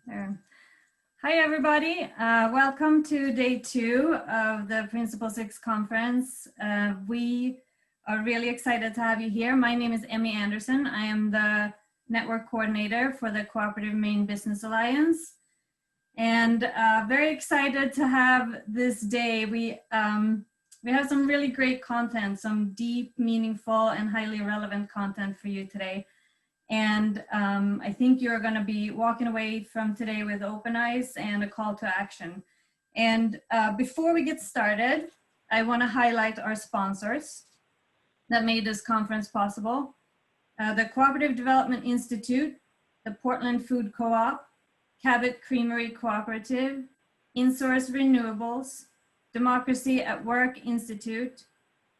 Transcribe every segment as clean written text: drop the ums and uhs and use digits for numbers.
There. Hi, everybody. Welcome to day 2 of the Principle 6 conference. We are really excited to have you here. My name is Emmy Anderson. I am the network coordinator for the Cooperative Maine Business Alliance. And very excited to have this day. We have some really great content, some deep, meaningful, and highly relevant content for you today. And I think you're going to be walking away from today with open eyes and a call to action. And before we get started, I want to highlight our sponsors that made this conference possible. The Cooperative Development Institute, the Portland Food Co-op, Cabot Creamery Cooperative, InSource Renewables, Democracy at Work Institute,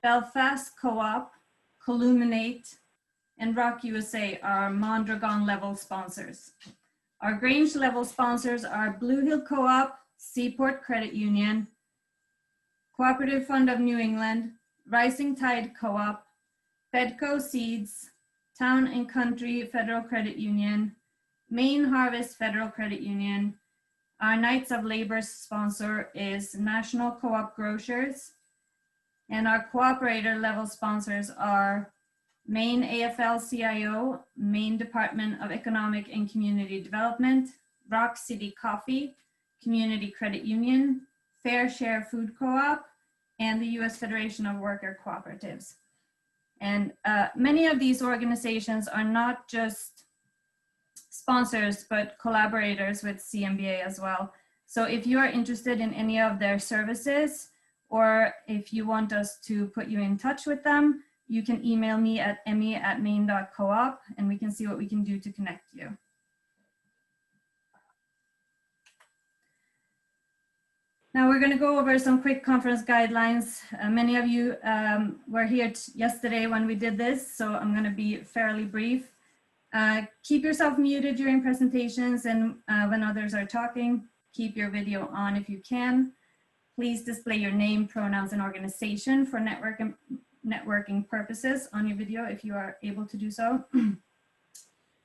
Belfast Co-op, Colluminate, and Rock USA are Mondragon level sponsors. Our Grange level sponsors are Blue Hill Co-op, Seaport Credit Union, Cooperative Fund of New England, Rising Tide Co-op, Fedco Seeds, Town and Country Federal Credit Union, Maine Harvest Federal Credit Union. Our Knights of Labor sponsor is National Co-op Grocers, and our cooperator level sponsors are Maine AFL-CIO, Maine Department of Economic and Community Development, Rock City Coffee, Community Credit Union, Fair Share Food Co-op, and the U.S. Federation of Worker Cooperatives. And many of these organizations are not just sponsors, but collaborators with CMBA as well. So if you are interested in any of their services, or if you want us to put you in touch with them, you can email me at emmy@maine.coop, and we can see what we can do to connect you. Now we're going to go over some quick conference guidelines. Many of you were here yesterday when we did this, so I'm going to be fairly brief. Keep yourself muted during presentations, and when others are talking, keep your video on if you can. Please display your name, pronouns, and organization for networking purposes on your video if you are able to do so.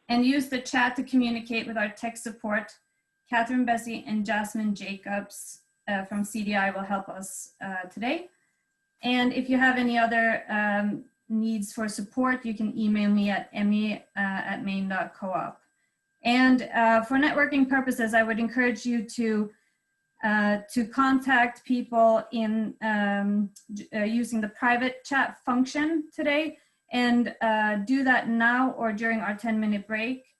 And use the chat to communicate with our tech support. Catherine Bessie and Jasmine Jacobs from CDI will help us today. And if you have any other needs for support, you can email me at emmy@maine.coop. And for networking purposes, I would encourage you to contact people in using the private chat function today, and do that now or during our 10-minute break,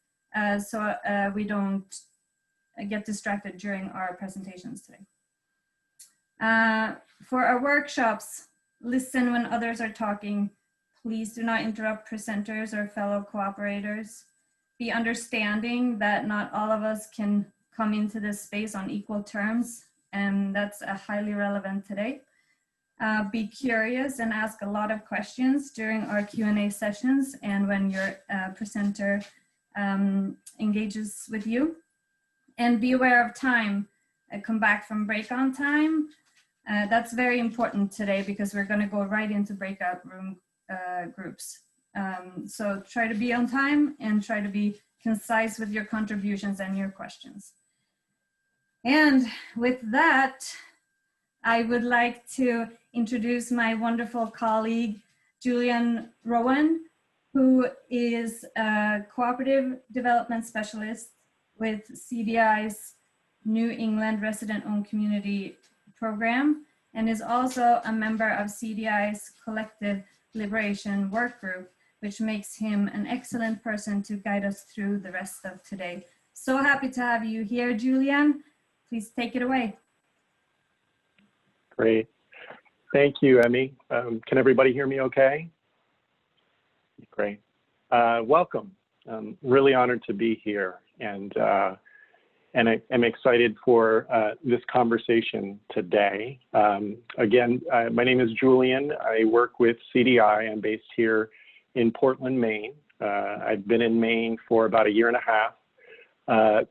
so we don't get distracted during our presentations today. For our workshops, listen when others are talking. Please do not interrupt presenters or fellow cooperators. Be understanding that not all of us can come into this space on equal terms, and that's highly relevant today. Be curious and ask a lot of questions during our Q&A sessions and when your presenter engages with you. And be aware of time. Come back from break on time. That's very important today because we're going to go right into breakout room groups. So try to be on time and try to be concise with your contributions and your questions. And with that, I would like to introduce my wonderful colleague, Julian Rowan, who is a cooperative development specialist with CDI's New England Resident-Owned Community Program, and is also a member of CDI's Collective Liberation Work Group, which makes him an excellent person to guide us through the rest of today. So happy to have you here, Julian. Please take it away. Great. Thank you, Emmy. Can everybody hear me okay? Great. Welcome. I'm really honored to be here, and I'm excited for this conversation today. Again, my name is Julian. I work with CDI. I'm based here in Portland, Maine. I've been in Maine for about 1.5 years.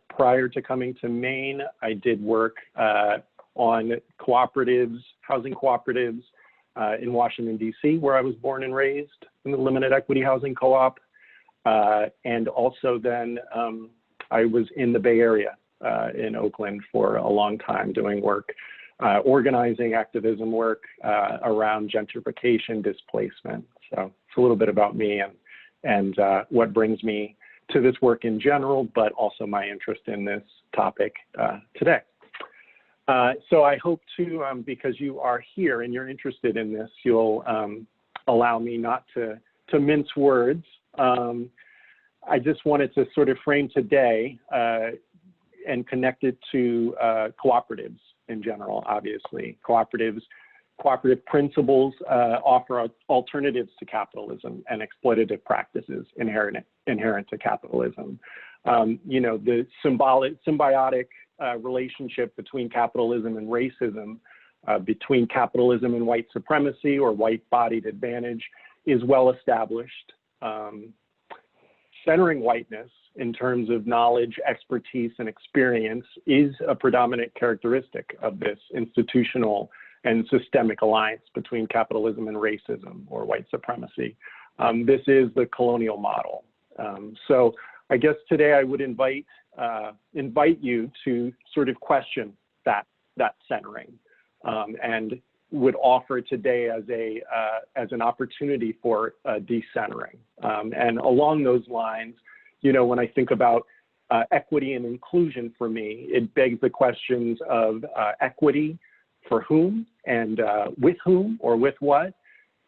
Prior to coming to Maine, I did work on cooperatives, housing cooperatives in Washington, D.C., where I was born and raised, in the limited equity housing co-op. And also then I was in the Bay Area in Oakland for a long time doing work, organizing activism work around gentrification, displacement. So it's a little bit about me and what brings me to this work in general, but also my interest in this topic today. So I hope to, because you are here and you're interested in this, you'll allow me not to mince words. I just wanted to sort of frame today and connect it to cooperatives in general, obviously. Cooperative principles offer alternatives to capitalism and exploitative practices inherent to capitalism. You know, the symbiotic relationship between capitalism and racism, between capitalism and white supremacy or white-bodied advantage is well established. Centering whiteness in terms of knowledge, expertise, and experience is a predominant characteristic of this institutional and systemic alliance between capitalism and racism or white supremacy. This is the colonial model. So I guess today I would invite you to sort of question that centering, and would offer today as an opportunity for decentering. And along those lines, you know, when I think about equity and inclusion for me, it begs the questions of equity for whom and with whom or with what,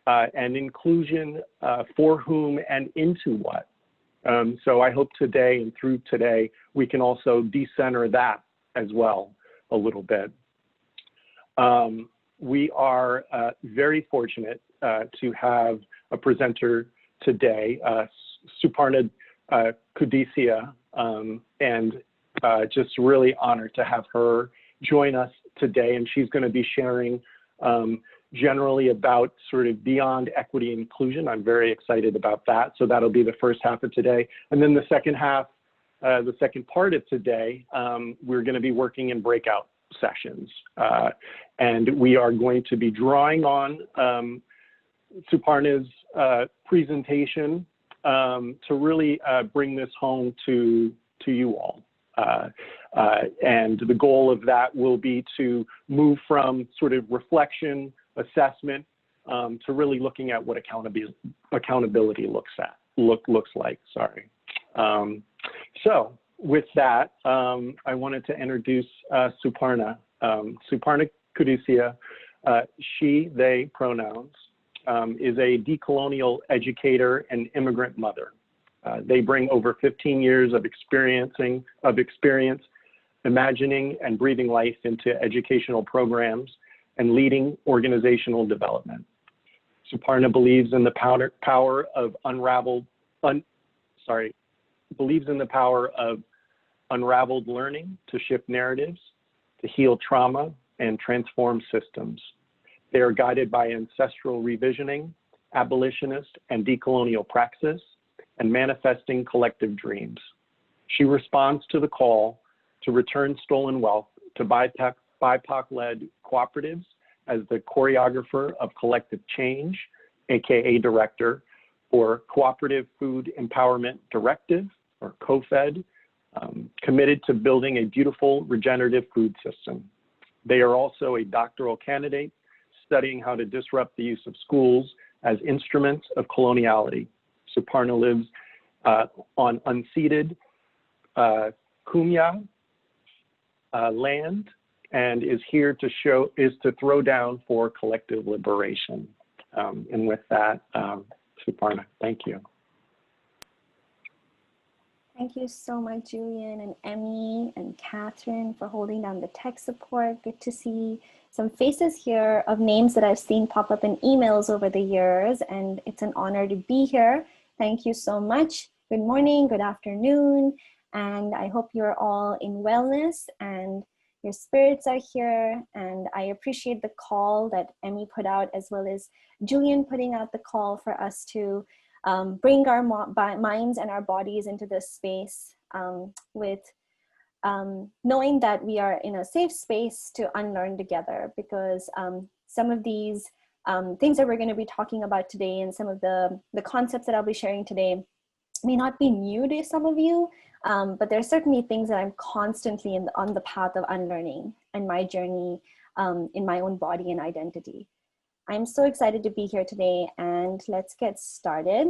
and inclusion for whom and into what. So I hope today and through today, we can also decenter that as well a little bit. We are very fortunate to have a presenter today, Suparna Kudesia, and just really honored to have her join us today. And she's going to be sharing generally about sort of beyond equity and inclusion. I'm very excited about that. So that'll be the first half of today. And then the second half, the second part of today, we're going to be working in breakout sessions. And we are going to be drawing on Suparna's presentation to really bring this home to you all. And the goal of that will be to move from sort of reflection, assessment, to really looking at what accountability looks like. Sorry. So with that, I wanted to introduce Suparna. Suparna Kudesia, she, they pronouns, is a decolonial educator and immigrant mother. They bring over 15 years of experience imagining and breathing life into educational programs and leading organizational development. Suparna believes in the power of unraveled learning to shift narratives, to heal trauma and transform systems. They are guided by ancestral revisioning, abolitionist and decolonial praxis, and manifesting collective dreams. She responds to the call to return stolen wealth to BIPOC-led cooperatives as the choreographer of collective change, AKA director for Cooperative Food Empowerment Directive, or CoFED, committed to building a beautiful regenerative food system. They are also a doctoral candidate studying how to disrupt the use of schools as instruments of coloniality. Suparna lives on unceded Kumeyaw land and is here to throw down for collective liberation. And with that, Suparna, thank you. Thank you so much, Julian and Emmy and Catherine, for holding down the tech support. Good to see some faces here of names that I've seen pop up in emails over the years, and it's an honor to be here. Thank you so much. Good morning, good afternoon, and I hope you're all in wellness and your spirits are here. And I appreciate the call that Emmy put out, as well as Julian putting out the call for us to bring our minds and our bodies into this space with knowing that we are in a safe space to unlearn together, because some of these things that we're going to be talking about today and some of the concepts that I'll be sharing today may not be new to some of you, but there are certainly things that I'm constantly on the path of unlearning in my journey in my own body and identity. I'm so excited to be here today, and let's get started.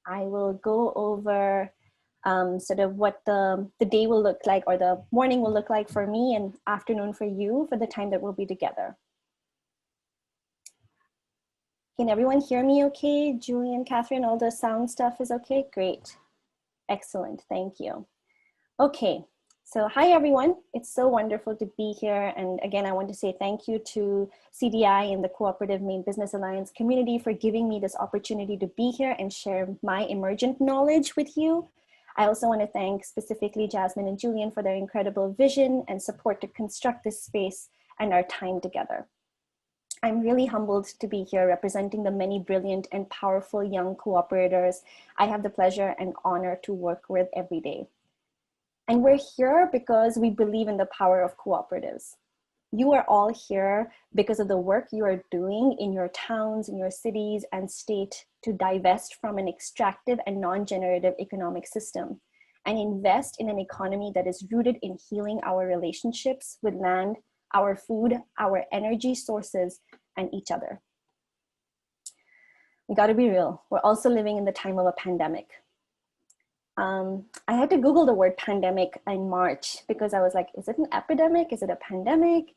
I will go over sort of what the day will look like, or the morning will look like for me and afternoon for you, for the time that we'll be together. Can everyone hear me okay? Julian, Catherine, all the sound stuff is okay? Great. Excellent, thank you. Okay, so hi everyone. It's so wonderful to be here. And again, I want to say thank you to CDI and the Cooperative Maine Business Alliance community for giving me this opportunity to be here and share my emergent knowledge with you. I also want to thank specifically Jasmine and Julian for their incredible vision and support to construct this space and our time together. I'm really humbled to be here representing the many brilliant and powerful young cooperators I have the pleasure and honor to work with every day. And we're here because we believe in the power of cooperatives. You are all here because of the work you are doing in your towns, in your cities and state to divest from an extractive and non-generative economic system and invest in an economy that is rooted in healing our relationships with land, our food, our energy sources, and each other. We gotta be real. We're also living in the time of a pandemic. I had to Google the word pandemic in March because I was like, is it an epidemic? Is it a pandemic?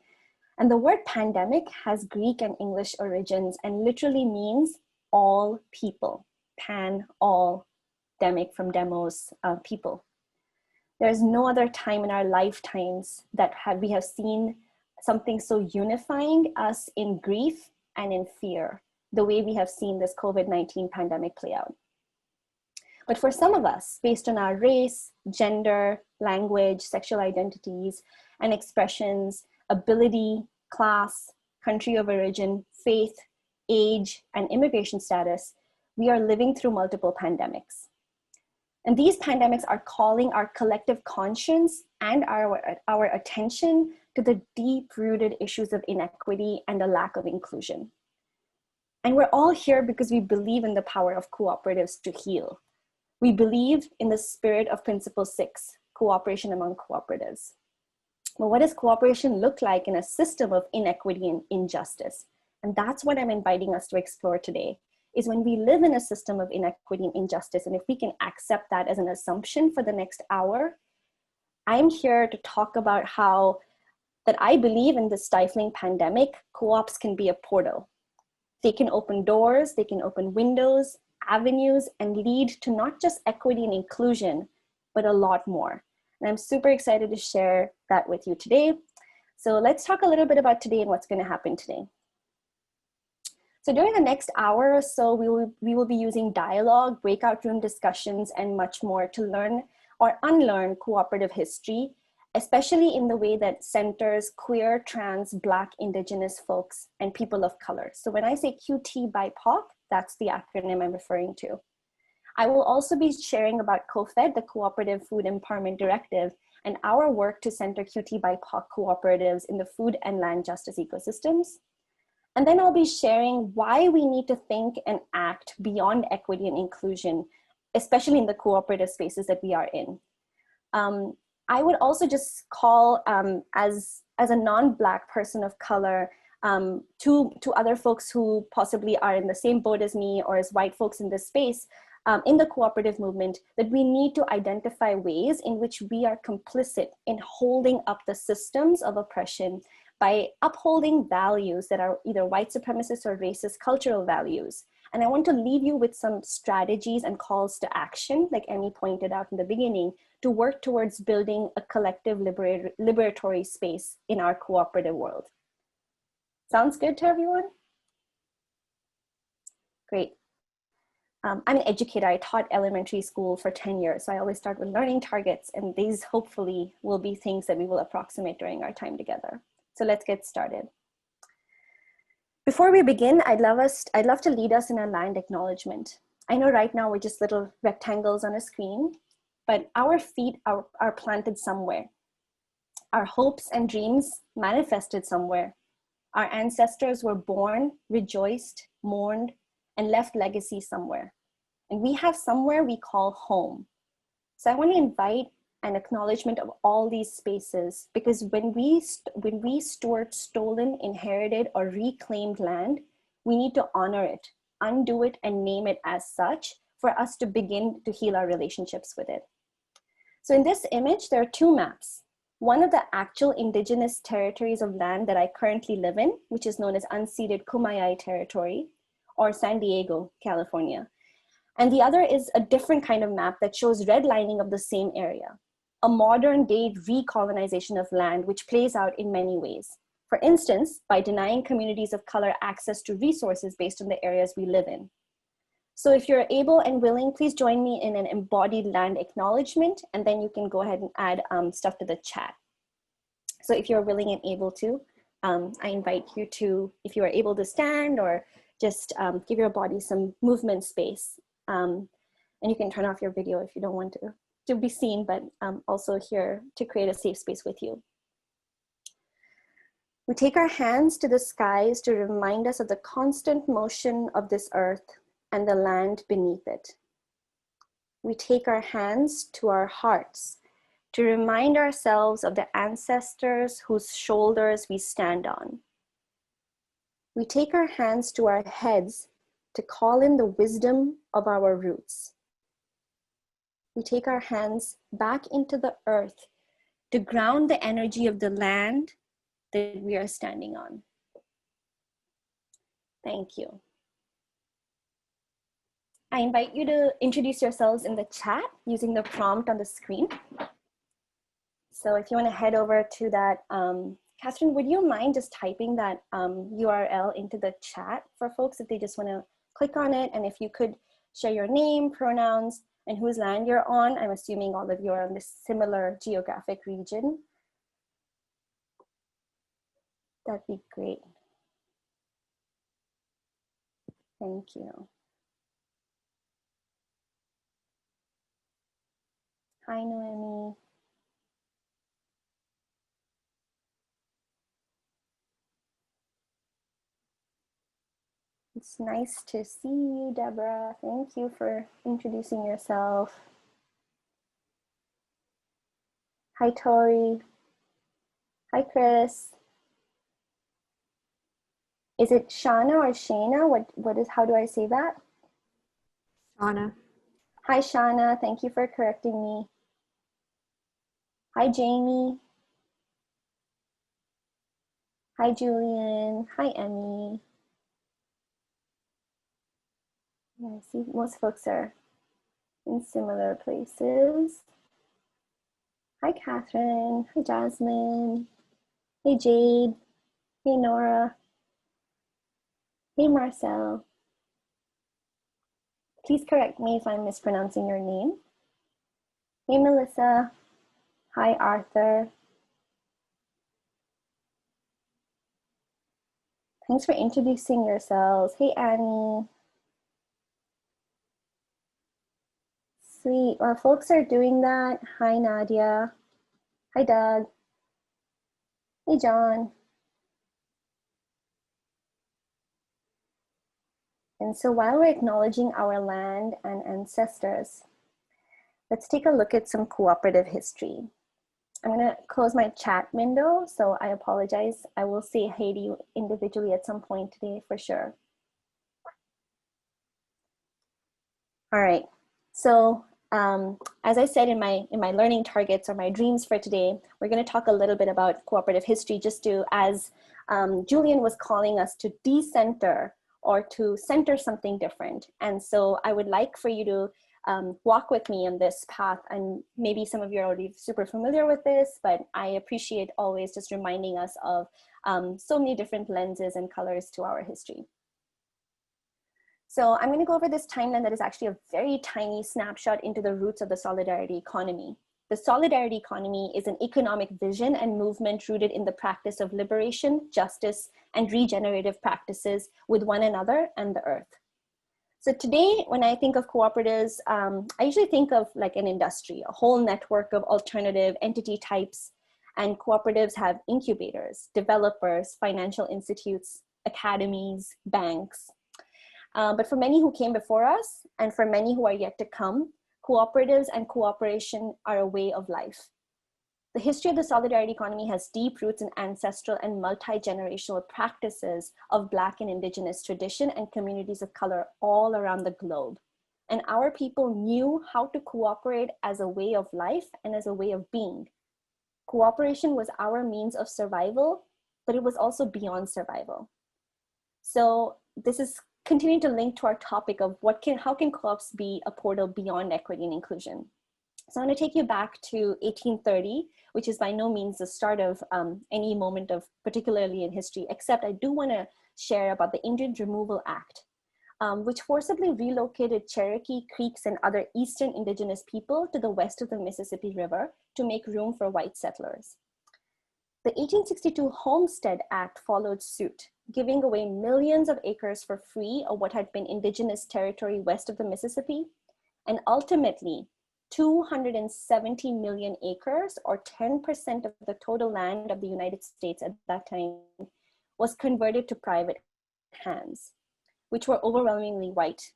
And the word pandemic has Greek and English origins and literally means all people. Pan, all, demic from demos, people. There's no other time in our lifetimes that we have seen something so unifying us in grief and in fear, the way we have seen this COVID-19 pandemic play out. But for some of us, based on our race, gender, language, sexual identities, and expressions, ability, class, country of origin, faith, age, and immigration status, we are living through multiple pandemics. And these pandemics are calling our collective conscience and our attention to the deep-rooted issues of inequity and the lack of inclusion. And we're all here because we believe in the power of cooperatives to heal. We believe in the spirit of Principle 6, cooperation among cooperatives. But what does cooperation look like in a system of inequity and injustice? And that's what I'm inviting us to explore today, is when we live in a system of inequity and injustice, and if we can accept that as an assumption for the next hour, I'm here to talk about how that I believe in this stifling pandemic, co-ops can be a portal. They can open doors, they can open windows, avenues, and lead to not just equity and inclusion, but a lot more. And I'm super excited to share that with you today. So let's talk a little bit about today and what's going to happen today. So during the next hour or so, we will be using dialogue, breakout room discussions, and much more to learn or unlearn cooperative history, especially in the way that centers queer, trans, Black, Indigenous folks, and people of color. So when I say QT BIPOC, that's the acronym I'm referring to. I will also be sharing about CoFED, the Cooperative Food Empowerment Directive, and our work to center QT BIPOC cooperatives in the food and land justice ecosystems. And then I'll be sharing why we need to think and act beyond equity and inclusion, especially in the cooperative spaces that we are in. I would also just call, as a non-Black person of color, to other folks who possibly are in the same boat as me or as white folks in this space, in the cooperative movement, that we need to identify ways in which we are complicit in holding up the systems of oppression by upholding values that are either white supremacist or racist cultural values. And I want to leave you with some strategies and calls to action, like Emmy pointed out in the beginning, to work towards building a collective liberatory space in our cooperative world. Sounds good to everyone? Great. I'm an educator. I taught elementary school for 10 years. So I always start with learning targets, and these hopefully will be things that we will approximate during our time together. So let's get started. Before we begin, I'd love to lead us in a land acknowledgement. I know right now we're just little rectangles on a screen, but our feet are planted somewhere. Our hopes and dreams manifested somewhere. Our ancestors were born, rejoiced, mourned, and left legacy somewhere. And we have somewhere we call home. So I want to invite an acknowledgement of all these spaces, because when we steward stolen, inherited, or reclaimed land, we need to honor it, undo it, and name it as such for us to begin to heal our relationships with it. So in this image, there are two maps. One of the actual indigenous territories of land that I currently live in, which is known as unceded Kumeyaay territory, or San Diego, California. And the other is a different kind of map that shows redlining of the same area, a modern day recolonization of land, which plays out in many ways. For instance, by denying communities of color access to resources based on the areas we live in. So if you're able and willing, please join me in an embodied land acknowledgement, and then you can go ahead and add stuff to the chat. So if you're willing and able to, I invite you to, if you are able to stand or just give your body some movement space. And you can turn off your video if you don't want to be seen, but also here to create a safe space with you. We take our hands to the skies to remind us of the constant motion of this earth and the land beneath it. We take our hands to our hearts to remind ourselves of the ancestors whose shoulders we stand on. We take our hands to our heads to call in the wisdom of our roots. We take our hands back into the earth to ground the energy of the land that we are standing on. Thank you. I invite you to introduce yourselves in the chat using the prompt on the screen. So if you want to head over to that, Catherine, would you mind just typing that URL into the chat for folks if they just want to click on it? And if you could share your name, pronouns, and whose land you're on. I'm assuming all of you are in this similar geographic region. That'd be great. Thank you. Hi, Noemi. It's nice to see you, Deborah. Thank you for introducing yourself. Hi, Tori. Hi, Chris. Is it Shana or Shana? How do I say that? Shana. Hi, Shana. Thank you for correcting me. Hi, Jamie. Hi, Julian. Hi, Emmy. Yeah, I see most folks are in similar places. Hi, Catherine. Hi, Jasmine. Hey, Jade. Hey, Nora. Hey, Marcel. Please correct me if I'm mispronouncing your name. Hey, Melissa. Hi, Arthur. Thanks for introducing yourselves. Hey, Annie. Sweet. While folks are doing that, hi, Nadia. Hi, Doug. Hey, John. And so while we're acknowledging our land and ancestors, let's take a look at some cooperative history. I'm going to close my chat window, so I apologize. I will say hey to you individually at some point today for sure. All right. So as I said in my learning targets or my dreams for today, we're going to talk a little bit about cooperative history, just to, as Julian was calling us, to decenter or to center something different. And so I would like for you to walk with me on this path. And maybe some of you are already super familiar with this, but I appreciate always just reminding us of so many different lenses and colors to our history. So I'm going to go over this timeline that is actually a very tiny snapshot into the roots of the solidarity economy. The solidarity economy is an economic vision and movement rooted in the practice of liberation, justice, and regenerative practices with one another and the earth. So today, when I think of cooperatives, I usually think of like an industry, a whole network of alternative entity types, and cooperatives have incubators, developers, financial institutes, academies, banks. But for many who came before us, and for many who are yet to come, cooperatives and cooperation are a way of life. The history of the solidarity economy has deep roots in ancestral and multi-generational practices of Black and Indigenous tradition and communities of color all around the globe. And our people knew how to cooperate as a way of life and as a way of being. Cooperation was our means of survival, but it was also beyond survival. So this is continuing to link to our topic of how can co-ops be a portal beyond equity and inclusion. So I'm going to take you back to 1830, which is by no means the start of any moment of particularly in history, except I do want to share about the Indian Removal Act, which forcibly relocated Cherokee, Creeks, and other Eastern Indigenous people to the west of the Mississippi River to make room for white settlers. The 1862 Homestead Act followed suit, giving away millions of acres for free of what had been indigenous territory west of the Mississippi, and ultimately 270 million acres, or 10% of the total land of the United States at that time, was converted to private hands, which were overwhelmingly white.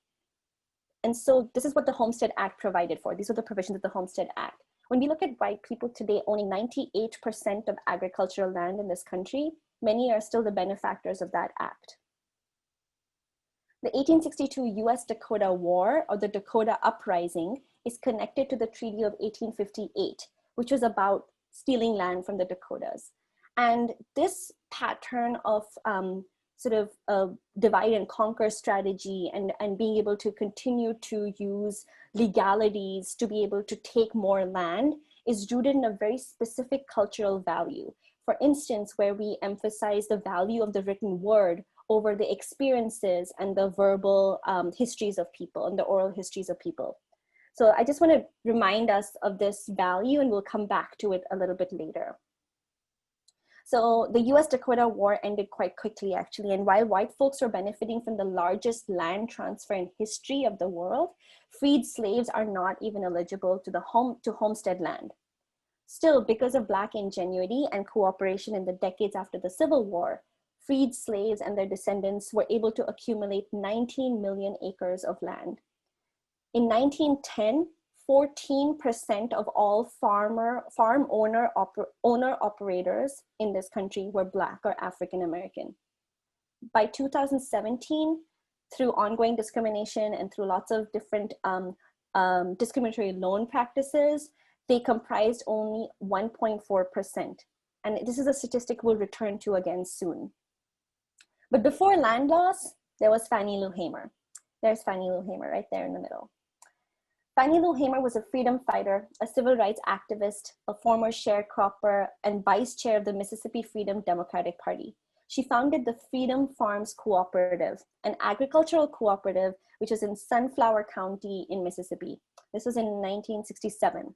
And so this is what the Homestead Act provided for. These are the provisions of the Homestead Act. When we look at white people today owning 98% of agricultural land in this country, many are still the benefactors of that act. The 1862 US-Dakota War, or the Dakota Uprising, is connected to the Treaty of 1858, which was about stealing land from the Dakotas. And this pattern of sort of a divide and conquer strategy and being able to continue to use legalities to be able to take more land is rooted in a very specific cultural value. For instance, where we emphasize the value of the written word over the experiences and the verbal histories of people and the oral histories of people. So I just want to remind us of this value, and we'll come back to it a little bit later. So the US-Dakota War ended quite quickly, actually, and while white folks were benefiting from the largest land transfer in history of the world, freed slaves are not even eligible to homestead land. Still, because of Black ingenuity and cooperation in the decades after the Civil War, freed slaves and their descendants were able to accumulate 19 million acres of land. In 1910, 14% of all farm owner operators in this country were Black or African American. By 2017, through ongoing discrimination and through lots of different discriminatory loan practices, they comprised only 1.4%. And this is a statistic we'll return to again soon. But before land loss, there was Fannie Lou Hamer. There's Fannie Lou Hamer right there in the middle. Fannie Lou Hamer was a freedom fighter, a civil rights activist, a former sharecropper, and vice chair of the Mississippi Freedom Democratic Party. She founded the Freedom Farms Cooperative, an agricultural cooperative which was in Sunflower County in Mississippi. This was in 1967.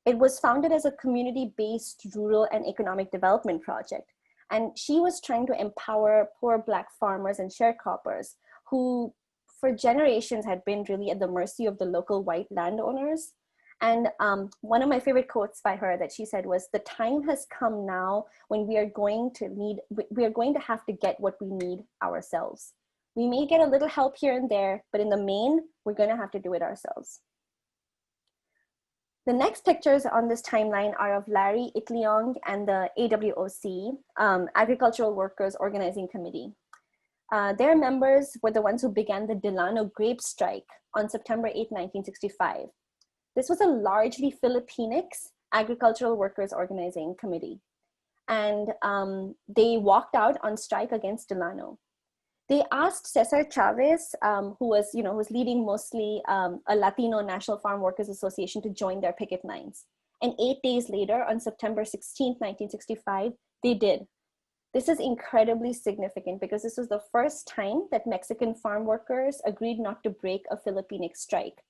It was founded as a community-based rural and economic development project. And she was trying to empower poor Black farmers and sharecroppers who for generations had been really at the mercy of the local white landowners. And one of my favorite quotes by her that she said was, "The time has come now when we are going to have to get what we need ourselves. We may get a little help here and there, but in the main, we're going to have to do it ourselves." The next pictures on this timeline are of Larry Itliong and the AWOC, Agricultural Workers Organizing Committee. Their members were the ones who began the Delano grape strike on September 8, 1965. This was a largely Filipinx agricultural workers organizing committee. And they walked out on strike against Delano. They asked Cesar Chavez, who was leading mostly a Latino National Farm Workers Association, to join their picket lines. And 8 days later, on September 16, 1965, they did. This is incredibly significant because this was the first time that Mexican farm workers agreed not to break a Filipinx strike.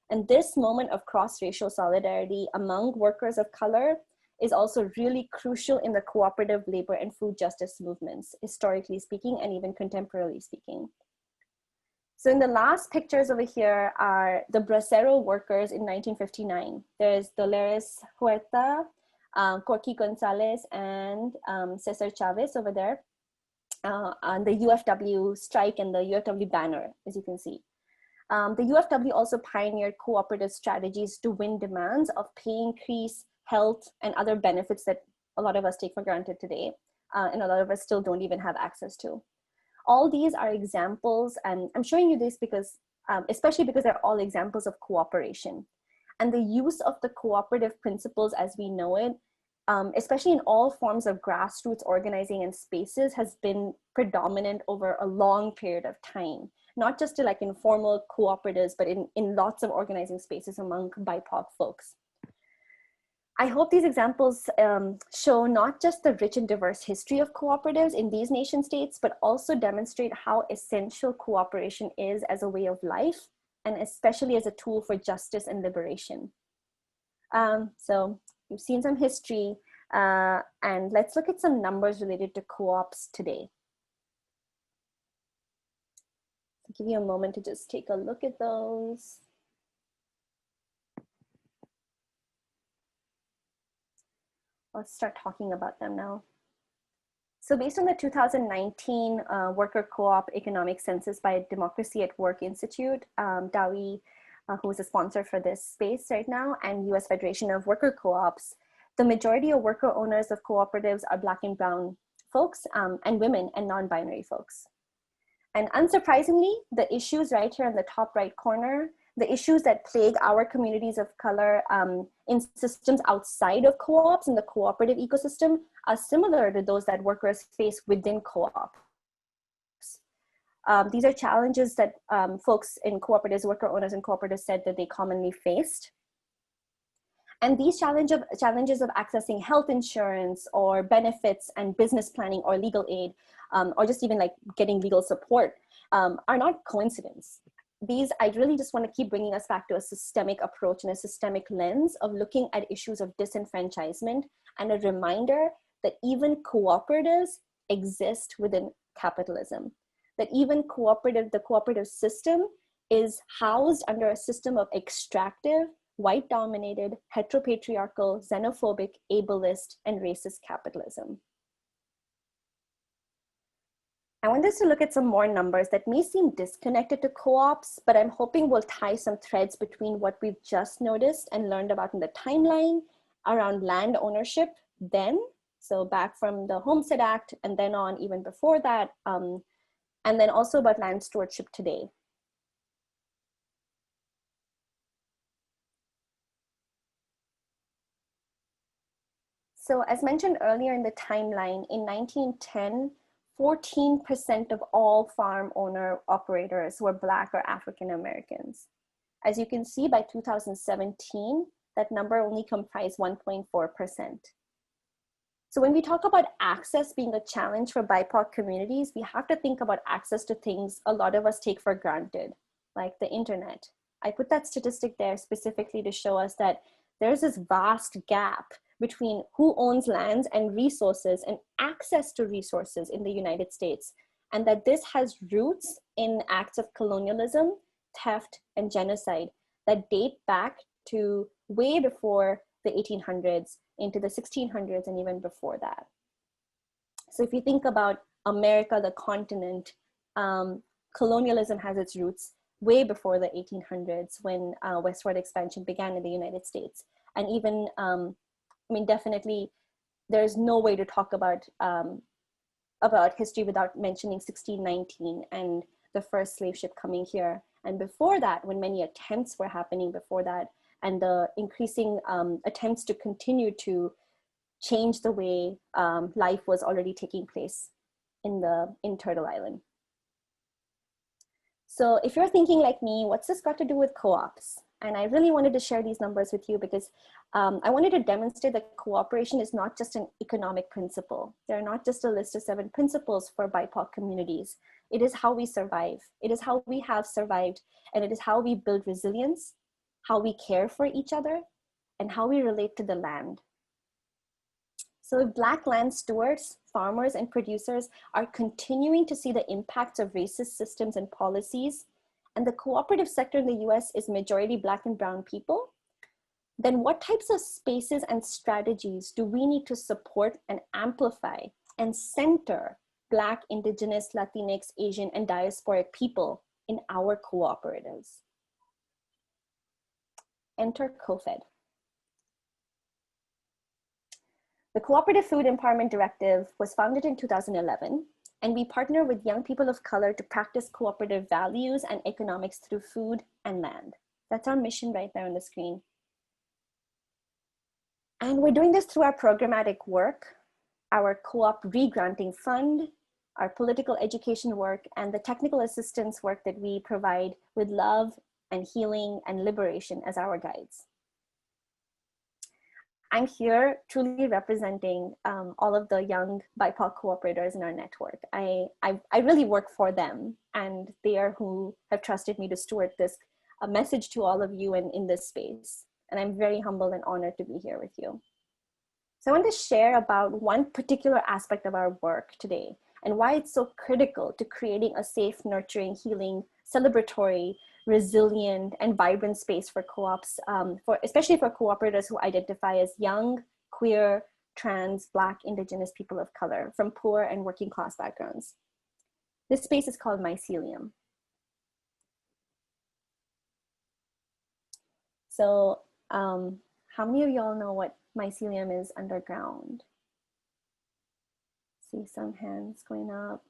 And this moment of cross-racial solidarity among workers of color is also really crucial in the cooperative labor and food justice movements, historically speaking, and even contemporarily speaking. So in the last pictures over here are the bracero workers in 1959. There's Dolores Huerta, Corky Gonzalez, and Cesar Chavez over there. on the UFW strike and the UFW banner, as you can see. The UFW also pioneered cooperative strategies to win demands of pay increase, health, and other benefits that a lot of us take for granted today, and a lot of us still don't even have access to. All these are examples, and I'm showing you this because, especially because they're all examples of cooperation. And the use of the cooperative principles as we know it, especially in all forms of grassroots organizing and spaces, has been predominant over a long period of time, not just to like informal cooperatives, but in lots of organizing spaces among BIPOC folks. I hope these examples show not just the rich and diverse history of cooperatives in these nation states, but also demonstrate how essential cooperation is as a way of life, and especially as a tool for justice and liberation. So you've seen some history, and let's look at some numbers related to co-ops today. I'll give you a moment to just take a look at those. Let's start talking about them now. So based on the 2019 Worker Co-op Economic Census by Democracy at Work Institute, DAWI, who is a sponsor for this space right now, and US Federation of Worker Co-ops, the majority of worker owners of cooperatives are Black and brown folks, and women and non-binary folks. And unsurprisingly, the issues right here in the top right corner, the issues that plague our communities of color in systems outside of co-ops in the cooperative ecosystem are similar to those that workers face within co-ops. These are challenges that folks in cooperatives, worker owners in cooperatives said that they commonly faced. And these challenges of accessing health insurance or benefits and business planning or legal aid, or just even like getting legal support, are not coincidence. I really just want to keep bringing us back to a systemic approach and a systemic lens of looking at issues of disenfranchisement, and a reminder that even cooperatives exist within capitalism, that even the cooperative system is housed under a system of extractive, white-dominated, heteropatriarchal, xenophobic, ableist, and racist capitalism. I want us to look at some more numbers that may seem disconnected to co-ops, but I'm hoping will tie some threads between what we've just noticed and learned about in the timeline around land ownership then, so back from the Homestead Act and then on even before that, and then also about land stewardship today. So as mentioned earlier in the timeline, in 1910, 14% of all farm owner operators were Black or African Americans. As you can see, by 2017, that number only comprised 1.4%. So when we talk about access being a challenge for BIPOC communities, we have to think about access to things a lot of us take for granted, like the internet. I put that statistic there specifically to show us that there's this vast gap between who owns lands and resources and access to resources in the United States, and that this has roots in acts of colonialism, theft, and genocide that date back to way before the 1800s, into the 1600s, and even before that. So if you think about America, the continent, colonialism has its roots way before the 1800s when westward expansion began in the United States. And even, I mean, definitely, there's no way to talk about history without mentioning 1619 and the first slave ship coming here. And before that, when many attempts were happening before that, and the increasing attempts to continue to change the way life was already taking place in Turtle Island. So if you're thinking like me, what's this got to do with co-ops? And I really wanted to share these numbers with you because I wanted to demonstrate that cooperation is not just an economic principle. They're not just a list of 7 principles for BIPOC communities. It is how we survive. It is how we have survived, and it is how we build resilience, how we care for each other, and how we relate to the land. So if Black land stewards, farmers, and producers are continuing to see the impacts of racist systems and policies, and the cooperative sector in the US is majority Black and brown people, then what types of spaces and strategies do we need to support and amplify and center Black, Indigenous, Latinx, Asian, and diasporic people in our cooperatives. Enter CoFED. The Cooperative Food Empowerment Directive was founded in 2011, and we partner with young people of color to practice cooperative values and economics through food and land. That's our mission right there on the screen. And we're doing this through our programmatic work, our co-op re-granting fund, our political education work, and the technical assistance work that we provide with love and healing and liberation as our guides. I'm here truly representing all of the young BIPOC cooperators in our network. I really work for them, and they are who have trusted me to steward this message to all of you in this space. And I'm very humbled and honored to be here with you. So I want to share about one particular aspect of our work today and why it's so critical to creating a safe, nurturing, healing, celebratory, resilient, and vibrant space for co-ops, especially for cooperators who identify as young, queer, trans, Black, Indigenous people of color from poor and working class backgrounds. This space is called Mycelium. So how many of y'all know what Mycelium is underground? See some hands going up.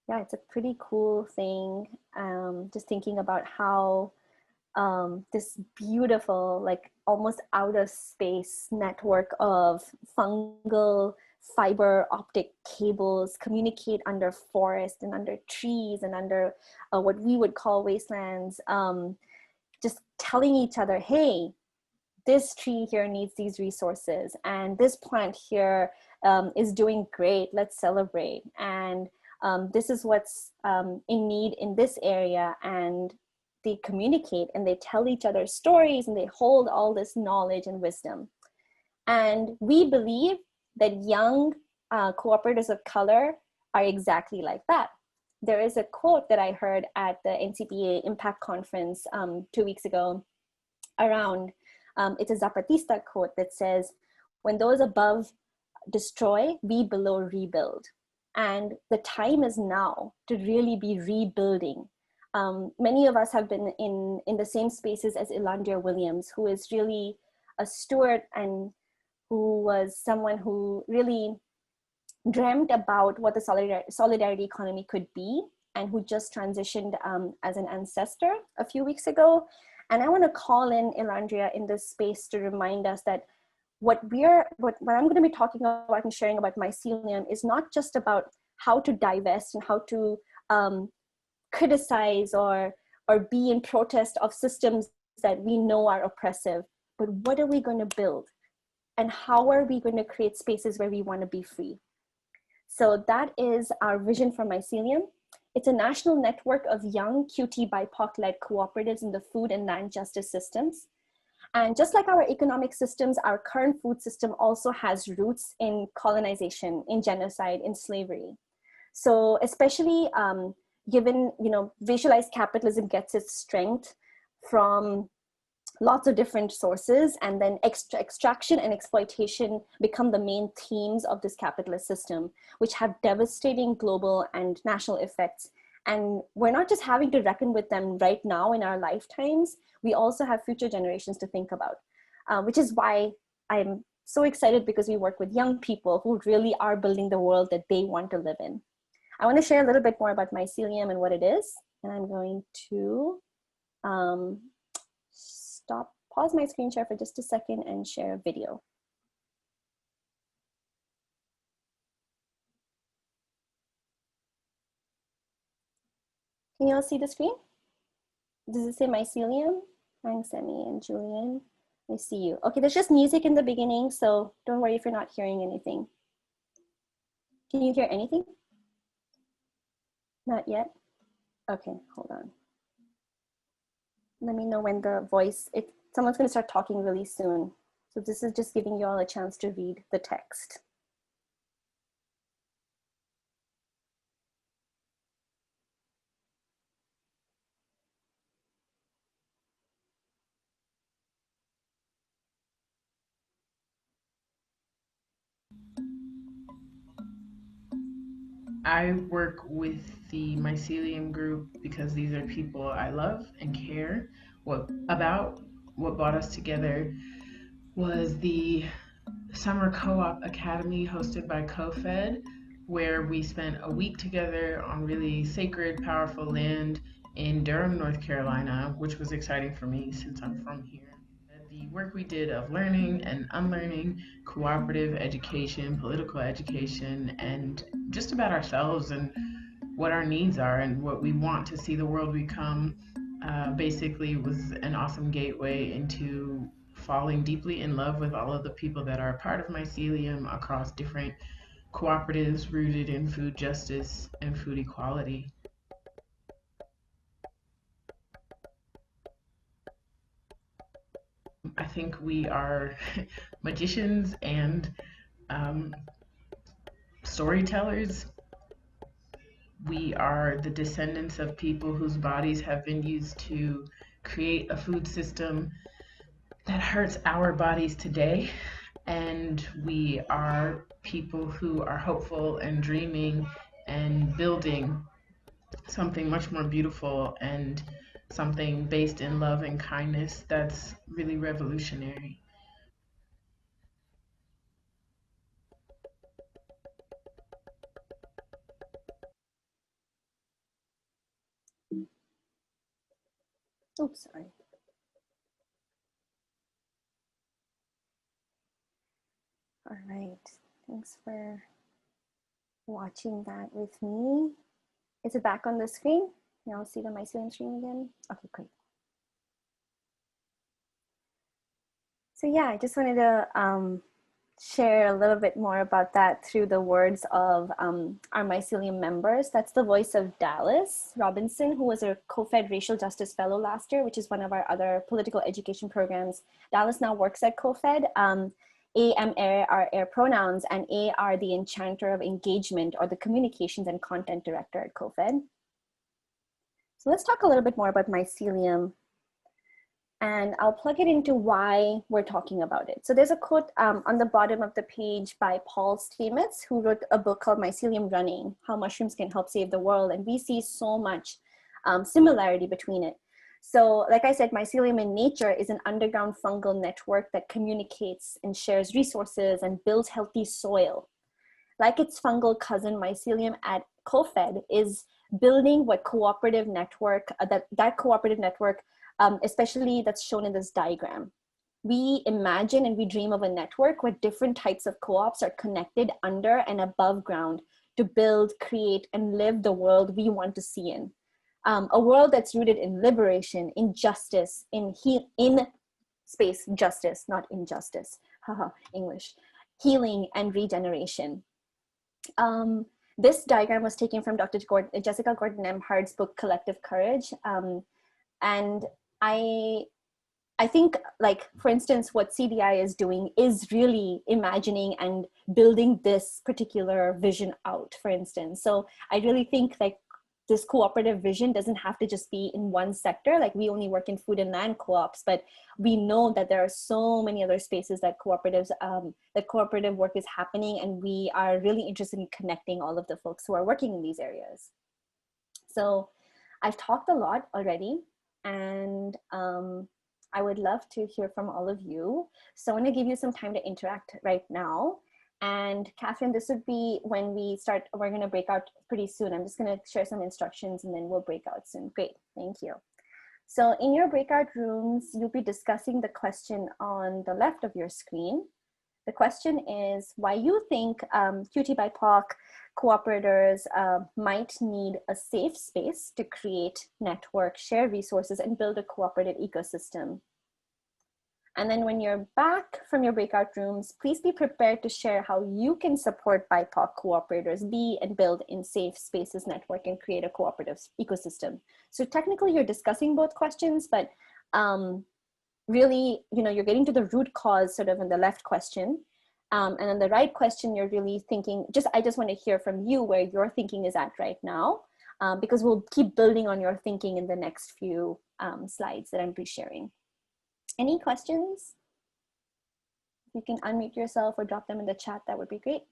Yeah, it's a pretty cool thing. Just thinking about how this beautiful, like almost out of space network of fungal fiber optic cables communicate under forest and under trees and under what we would call wastelands, just telling each other, hey, this tree here needs these resources, and this plant here is doing great, let's celebrate. And this is what's in need in this area, and they communicate and they tell each other stories and they hold all this knowledge and wisdom. And we believe that young cooperators of color are exactly like that. There is a quote that I heard at the NCPA Impact Conference 2 weeks ago around, it's a Zapatista quote that says, when those above destroy, we below rebuild. And the time is now to really be rebuilding. Many of us have been in the same spaces as Elandria Williams, who is really a steward and who was someone who really dreamt about what the solidarity economy could be, and who just transitioned as an ancestor a few weeks ago. And I want to call in Elandria in this space to remind us that what I'm going to be talking about and sharing about Mycelium is not just about how to divest and how to criticize or be in protest of systems that we know are oppressive, but what are we going to build? And how are we going to create spaces where we want to be free? So that is our vision for Mycelium. It's a national network of young QT BIPOC-led cooperatives in the food and land justice systems. And just like our economic systems, our current food system also has roots in colonization, in genocide, in slavery. So especially given, racialized capitalism gets its strength from lots of different sources, and then extraction and exploitation become the main themes of this capitalist system, which have devastating global and national effects. And we're not just having to reckon with them right now in our lifetimes, we also have future generations to think about, which is why I'm so excited, because we work with young people who really are building the world that they want to live in. I want to share a little bit more about Mycelium and what it is. And I'm going to pause my screen share for just a second and share a video. Can you all see the screen? Does it say Mycelium? Thanks, Emmy and Julian. I see you. Okay, there's just music in the beginning, so don't worry if you're not hearing anything. Can you hear anything? Not yet? Okay, hold on. Let me know when the voice, someone's gonna start talking really soon. So this is just giving you all a chance to read the text. I work with the Mycelium group because these are people I love and care about. What brought us together was the Summer Co-op Academy hosted by CoFED, where we spent a week together on really sacred, powerful land in Durham, North Carolina, which was exciting for me since I'm from here. The work we did of learning and unlearning, cooperative education, political education, and just about ourselves and what our needs are and what we want to see the world become, basically was an awesome gateway into falling deeply in love with all of the people that are a part of Mycelium across different cooperatives rooted in food justice and food equality. I think we are magicians and um, storytellers. We are the descendants of people whose bodies have been used to create a food system that hurts our bodies today. And we are people who are hopeful and dreaming and building something much more beautiful and something based in love and kindness that's really revolutionary. Oops, sorry. All right, thanks for watching that with me. Is it back on the screen? Y'all see the Mycelium screen again? Okay, great. So yeah, I just wanted to share a little bit more about that through the words of our Mycelium members. That's the voice of Dallas Robinson, who was a CoFED Racial Justice Fellow last year, which is one of our other political education programs. Dallas now works at CoFED. A are pronouns, and A are the enchanter of engagement, or the communications and content director at CoFED. So let's talk a little bit more about Mycelium, and I'll plug it into why we're talking about it. So there's a quote on the bottom of the page by Paul Stamets, who wrote a book called Mycelium Running: How Mushrooms Can Help Save the World. And we see so much similarity between it. So like I said, mycelium in nature is an underground fungal network that communicates and shares resources and builds healthy soil. Like its fungal cousin, mycelium at CoFED is building what cooperative network, that cooperative network, especially that's shown in this diagram. We imagine and we dream of a network where different types of co-ops are connected under and above ground to build, create, and live the world we want to see in. A world that's rooted in liberation, in justice, in space justice, not injustice, haha, English, healing and regeneration. This diagram was taken from Dr. Jessica Gordon-Emhard's book, Collective Courage. And I think, like, for instance, what CDI is doing is really imagining and building this particular vision out, for instance. So I really think like this cooperative vision doesn't have to just be in one sector. Like we only work in food and land co-ops, but we know that there are so many other spaces that cooperatives, that cooperative work is happening, and we are really interested in connecting all of the folks who are working in these areas. So I've talked a lot already, and I would love to hear from all of you. So I want to give you some time to interact right now. And Catherine, this would be when we start, we're going to break out pretty soon. I'm just going to share some instructions and then we'll break out soon. Great, thank you. So in your breakout rooms, you'll be discussing the question on the left of your screen. The question is why you think QT BIPOC cooperators might need a safe space to create, network, share resources, and build a cooperative ecosystem. And then when you're back from your breakout rooms, please be prepared to share how you can support BIPOC cooperators be and build in safe spaces, network, and create a cooperative ecosystem. So technically you're discussing both questions, but really, you know, you're getting to the root cause sort of in the left question. And then the right question, you're really thinking, I just want to hear from you where your thinking is at right now, because we'll keep building on your thinking in the next few slides that I'm sharing. Any questions? You can unmute yourself or drop them in the chat. That would be great.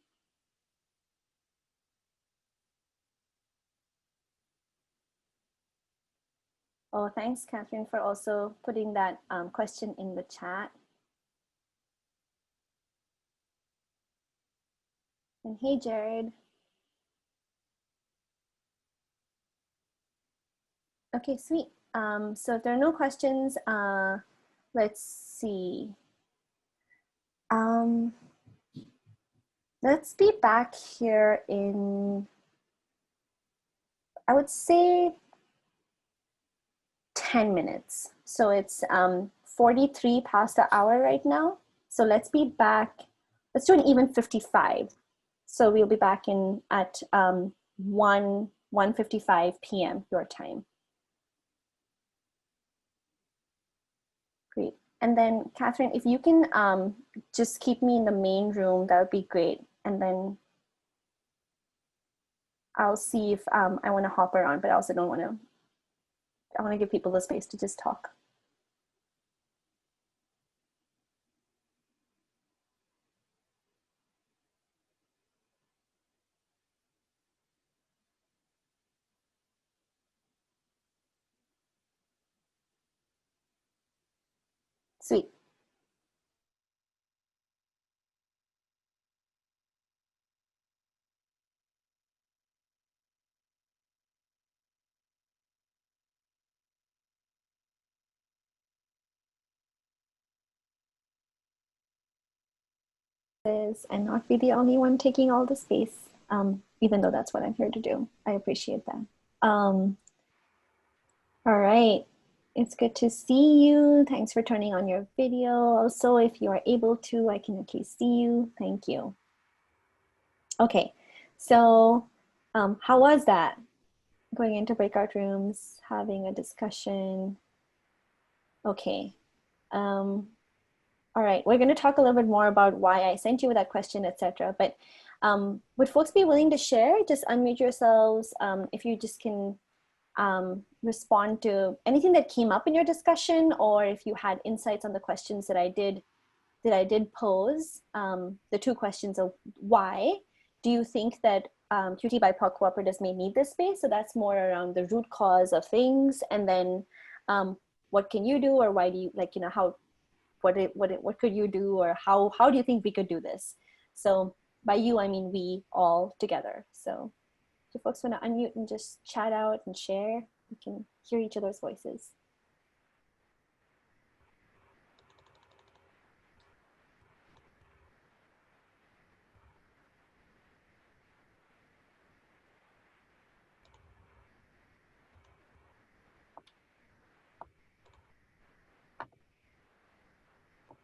Oh, thanks, Catherine, for also putting that question in the chat. And hey, Jared. Okay, sweet. So if there are no questions, let's see. Let's be back here in, I would say, 10 minutes. So it's 43 past the hour right now. So let's be back, let's do an even 55. So we'll be back in at 1:55 p.m. your time. Great. And then Catherine, if you can just keep me in the main room, that would be great. And then I'll see if I want to hop around, but I also don't want to, I want to give people the space to just talk. Sweet. And not be the only one taking all the space, even though that's what I'm here to do. I appreciate that. All right, it's good to see you. Thanks for turning on your video. Also, if you are able to, I can at least see you. Thank you. Okay, so how was that? Going into breakout rooms, having a discussion. Okay. All right, we're going to talk a little bit more about why I sent you that question, etc. But would folks be willing to share? Just unmute yourselves. If you just can respond to anything that came up in your discussion, or if you had insights on the questions that I did pose. The two questions of why do you think that QT BIPOC cooperatives may need this space? So that's more around the root cause of things, and then what can you do, or why do you, like, you know, how, what could you do, or how do you think we could do this? So by you, I mean we all together. So if folks want to unmute and just chat out and share, we can hear each other's voices.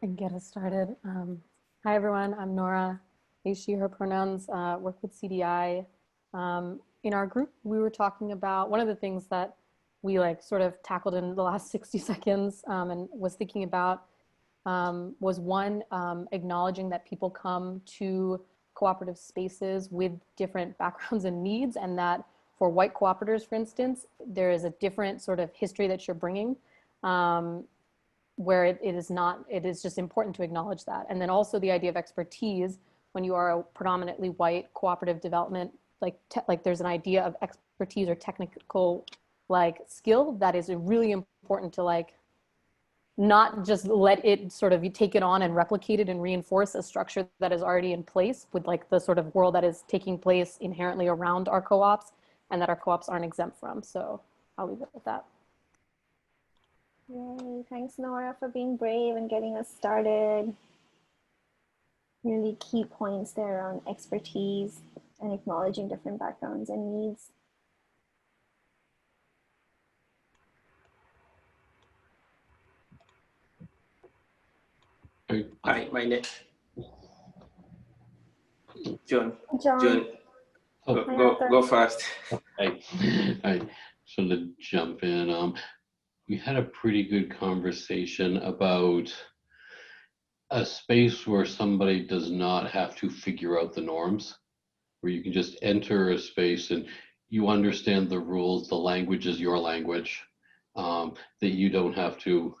And get us started. Hi, everyone. I'm Nora. They, she, her pronouns. Work with CDI. In our group, we were talking about one of the things that we sort of tackled in the last 60 seconds and was thinking about was one, acknowledging that people come to cooperative spaces with different backgrounds and needs, and that for white cooperators, for instance, there is a different sort of history that you're bringing. Where it is just important to acknowledge that. And then also the idea of expertise, when you are a predominantly white cooperative development, like there's an idea of expertise or technical skill that is really important to not just let it sort of, you take it on and replicate it and reinforce a structure that is already in place with the sort of world that is taking place inherently around our co-ops, and that our co-ops aren't exempt from. So I'll leave it at that. Yay, thanks Nora for being brave and getting us started. Really key points there on expertise and acknowledging different backgrounds and needs. Hi, my name John. John. Go fast. I sort of jump in. We had a pretty good conversation about a space where somebody does not have to figure out the norms, where you can just enter a space and you understand the rules, the language is your language, that you don't have to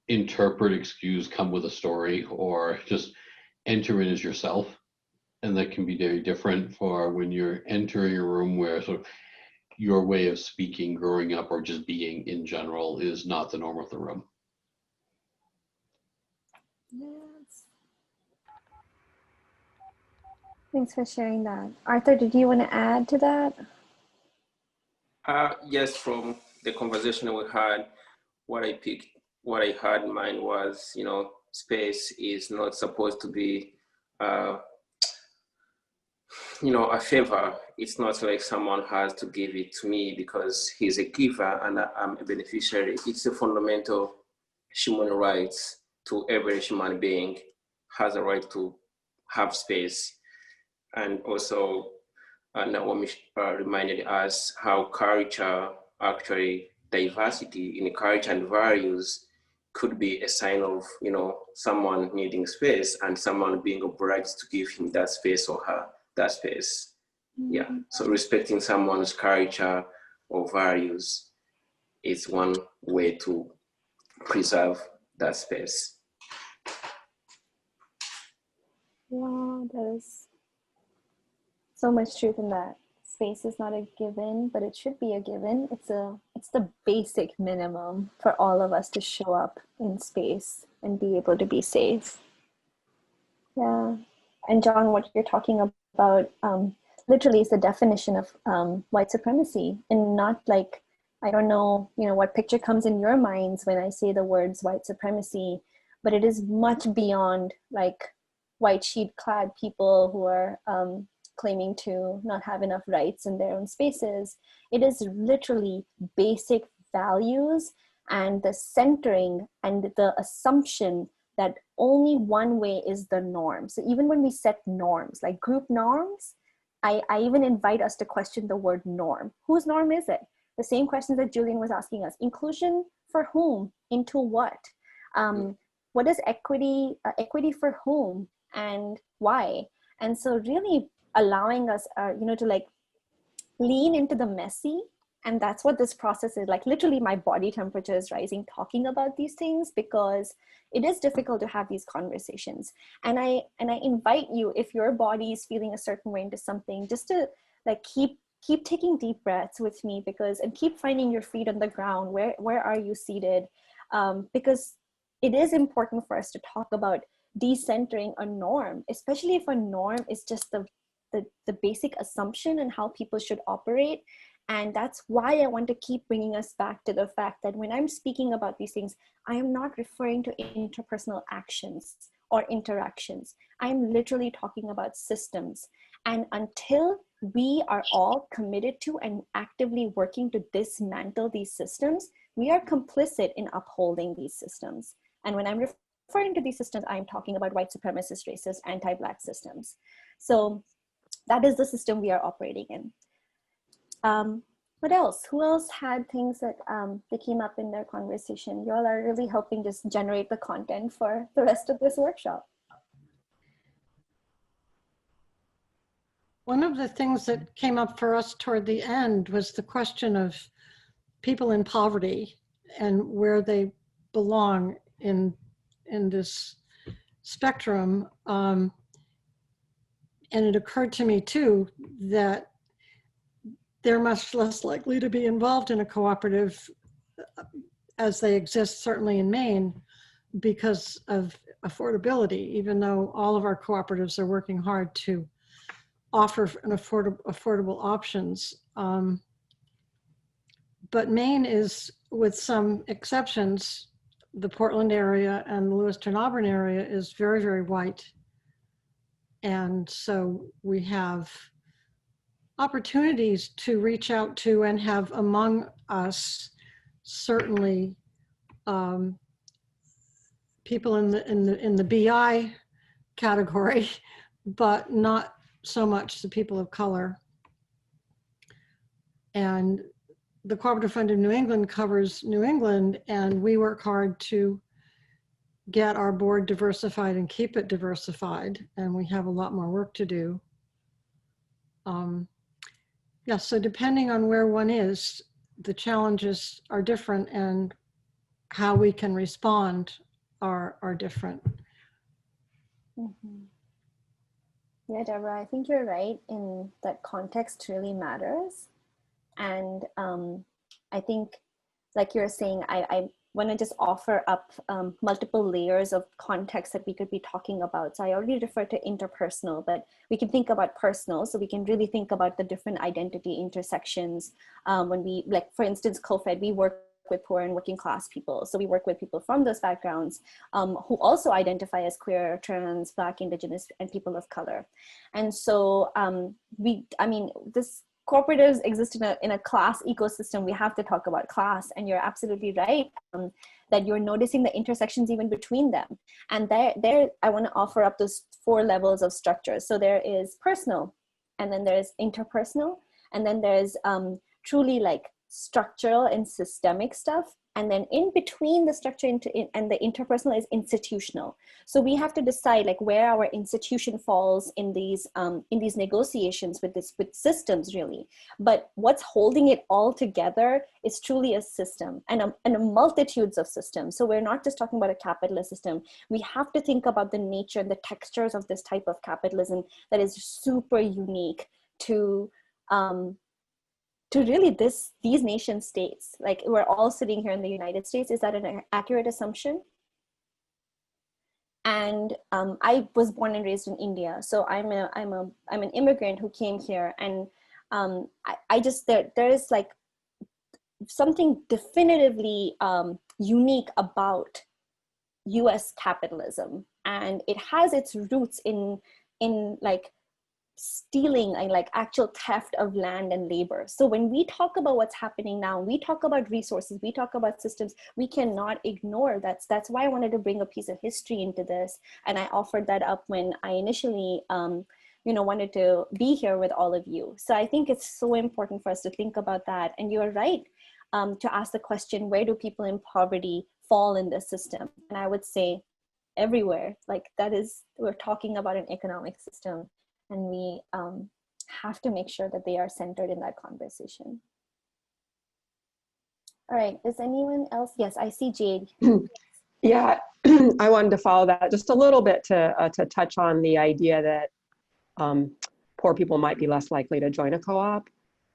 interpret, excuse, come with a story, or just enter in as yourself. And that can be very different for when you're entering a room where sort of your way of speaking growing up or just being in general is not the norm of the room. Yes. Thanks for sharing that. Arthur, did you want to add to that? Yes, from the conversation we had, what I had in mind was, space is not supposed to be, a favor. It's not like someone has to give it to me because he's a giver and I'm a beneficiary. It's a fundamental human rights to every human being has a right to have space. And also, Naomi reminded us how culture, actually diversity in culture and values could be a sign of, someone needing space and someone being obliged to give him that space or her that space. Yeah, so respecting someone's culture or values is one way to preserve that space. Wow, there's so much truth in that. Space is not a given, but it should be a given. It's the basic minimum for all of us to show up in space and be able to be safe. Yeah. And John, what you're talking about literally is the definition of white supremacy, and not like, I don't know, what picture comes in your minds when I say the words white supremacy, but it is much beyond like white sheet clad people who are claiming to not have enough rights in their own spaces. It is literally basic values and the centering and the assumption that only one way is the norm. So even when we set norms, like group norms, I even invite us to question the word norm. Whose norm is it? The same questions that Julian was asking us. Inclusion for whom? Into what? What is equity? Equity for whom? And why? And so really allowing us, to like lean into the messy. And that's what this process is like. Literally my body temperature is rising talking about these things, because it is difficult to have these conversations. And I invite you, if your body is feeling a certain way into something, just to like keep taking deep breaths with me, and keep finding your feet on the ground. Where are you seated? Because it is important for us to talk about decentering a norm, especially if a norm is just the basic assumption and how people should operate. And that's why I want to keep bringing us back to the fact that when I'm speaking about these things, I am not referring to interpersonal actions or interactions. I'm literally talking about systems. And until we are all committed to and actively working to dismantle these systems, we are complicit in upholding these systems. And when I'm referring to these systems, I'm talking about white supremacist, racist, anti-Black systems. So that is the system we are operating in. What else? Who else had things that they came up in their conversation? You all are really helping just generate the content for the rest of this workshop. One of the things that came up for us toward the end was the question of people in poverty and where they belong in this spectrum. And it occurred to me too that they're much less likely to be involved in a cooperative as they exist, certainly in Maine, because of affordability, even though all of our cooperatives are working hard to offer an affordable options. But Maine is, with some exceptions, the Portland area and the Lewiston Auburn area is very, very white. And so we have opportunities to reach out to and have among us certainly people in the BI category, but not so much the people of color. And the Cooperative Fund of New England covers New England, and we work hard to get our board diversified and keep it diversified, and we have a lot more work to do. Yeah, so depending on where one is, the challenges are different and how we can respond are different. Mm-hmm. Yeah, Deborah, I think you're right in that context really matters. And I think, like you're saying, I want to just offer up multiple layers of context that we could be talking about. So I already referred to interpersonal, but we can think about personal. So we can really think about the different identity intersections. When we, like, for instance, CoFED, we work with poor and working class people. So we work with people from those backgrounds who also identify as queer, trans, Black, Indigenous, and people of color. And so this cooperatives exist in a class ecosystem. We have to talk about class, and you're absolutely right that you're noticing the intersections even between them. And there I want to offer up those 4 levels of structures. So there is personal, and then there's interpersonal, and then there's truly like structural and systemic stuff. And then in between the structure and the interpersonal is institutional. So we have to decide like where our institution falls in these negotiations with systems, really. But what's holding it all together is truly a system and a multitudes of systems. So we're not just talking about a capitalist system. We have to think about the nature and the textures of this type of capitalism that is super unique to really these nation states. Like, we're all sitting here in the United States. Is that an accurate assumption? And I was born and raised in India, so I'm an immigrant who came here, and I just there is like something definitively unique about U.S. capitalism, and it has its roots in like stealing and like actual theft of land and labor. So when we talk about what's happening now, we talk about resources, we talk about systems, we cannot ignore that. That's why I wanted to bring a piece of history into this. And I offered that up when I initially wanted to be here with all of you. So I think it's so important for us to think about that. And you're right to ask the question, where do people in poverty fall in this system? And I would say everywhere. Like, we're talking about an economic system, and we have to make sure that they are centered in that conversation. All right, does anyone else? Yes, I see Jade. Yeah, I wanted to follow that just a little bit to touch on the idea that poor people might be less likely to join a co-op.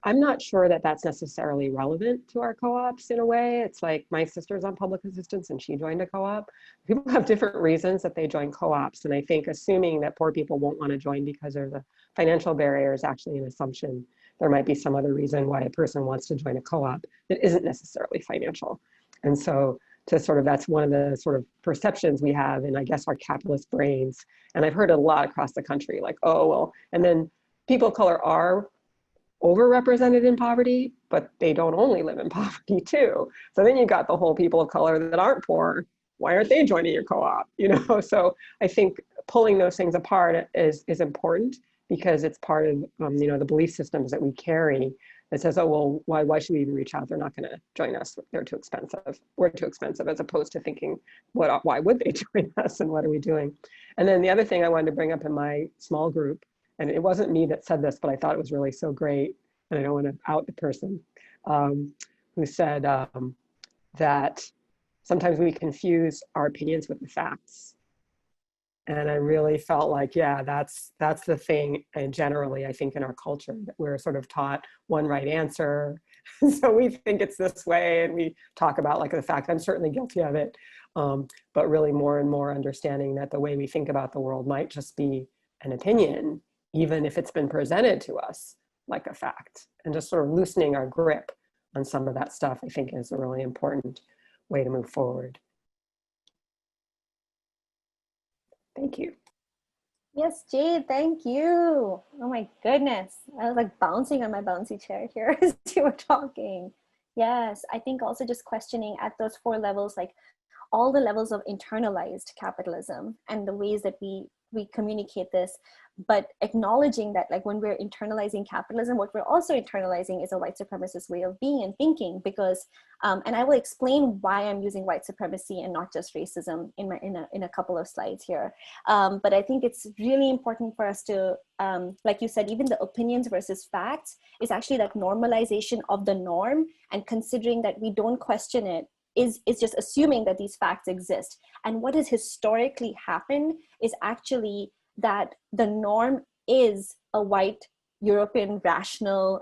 I'm not sure that that's necessarily relevant to our co-ops in a way. It's like my sister's on public assistance and she joined a co-op. People have different reasons that they join co-ops. And I think assuming that poor people won't want to join because there's a financial barrier is actually an assumption. There might be some other reason why a person wants to join a co-op that isn't necessarily financial. And so that's one of the sort of perceptions we have in, I guess, our capitalist brains. And I've heard a lot across the country, like, oh, well, and then people of color are overrepresented in poverty, but they don't only live in poverty too. So then you got the whole people of color that aren't poor. Why aren't they joining your co-op? So I think pulling those things apart is important, because it's part of the belief systems that we carry that says, oh, well, why should we even reach out? They're not going to join us. They're too expensive. We're too expensive, as opposed to thinking, why would they join us and what are we doing? And then the other thing I wanted to bring up in my small group, and it wasn't me that said this, but I thought it was really so great, and I don't want to out the person, who said that sometimes we confuse our opinions with the facts. And I really felt like, yeah, that's the thing. And generally, I think in our culture, that we're sort of taught one right answer. So we think it's this way, and we talk about like the fact, I'm certainly guilty of it, but really more and more understanding that the way we think about the world might just be an opinion, even if it's been presented to us like a fact. And just sort of loosening our grip on some of that stuff, I think, is a really important way to move forward. Thank you. Yes, Jade, thank you. Oh my goodness. I was like bouncing on my bouncy chair here as you were talking. Yes, I think also just questioning at those 4 levels, like all the levels of internalized capitalism and the ways that we communicate this, but acknowledging that like when we're internalizing capitalism, what we're also internalizing is a white supremacist way of being and thinking, because, and I will explain why I'm using white supremacy and not just racism in a couple of slides here. But I think it's really important for us to, like you said, even the opinions versus facts is actually that normalization of the norm, and considering that we don't question it is just assuming that these facts exist. And what has historically happened is actually that the norm is a white European rational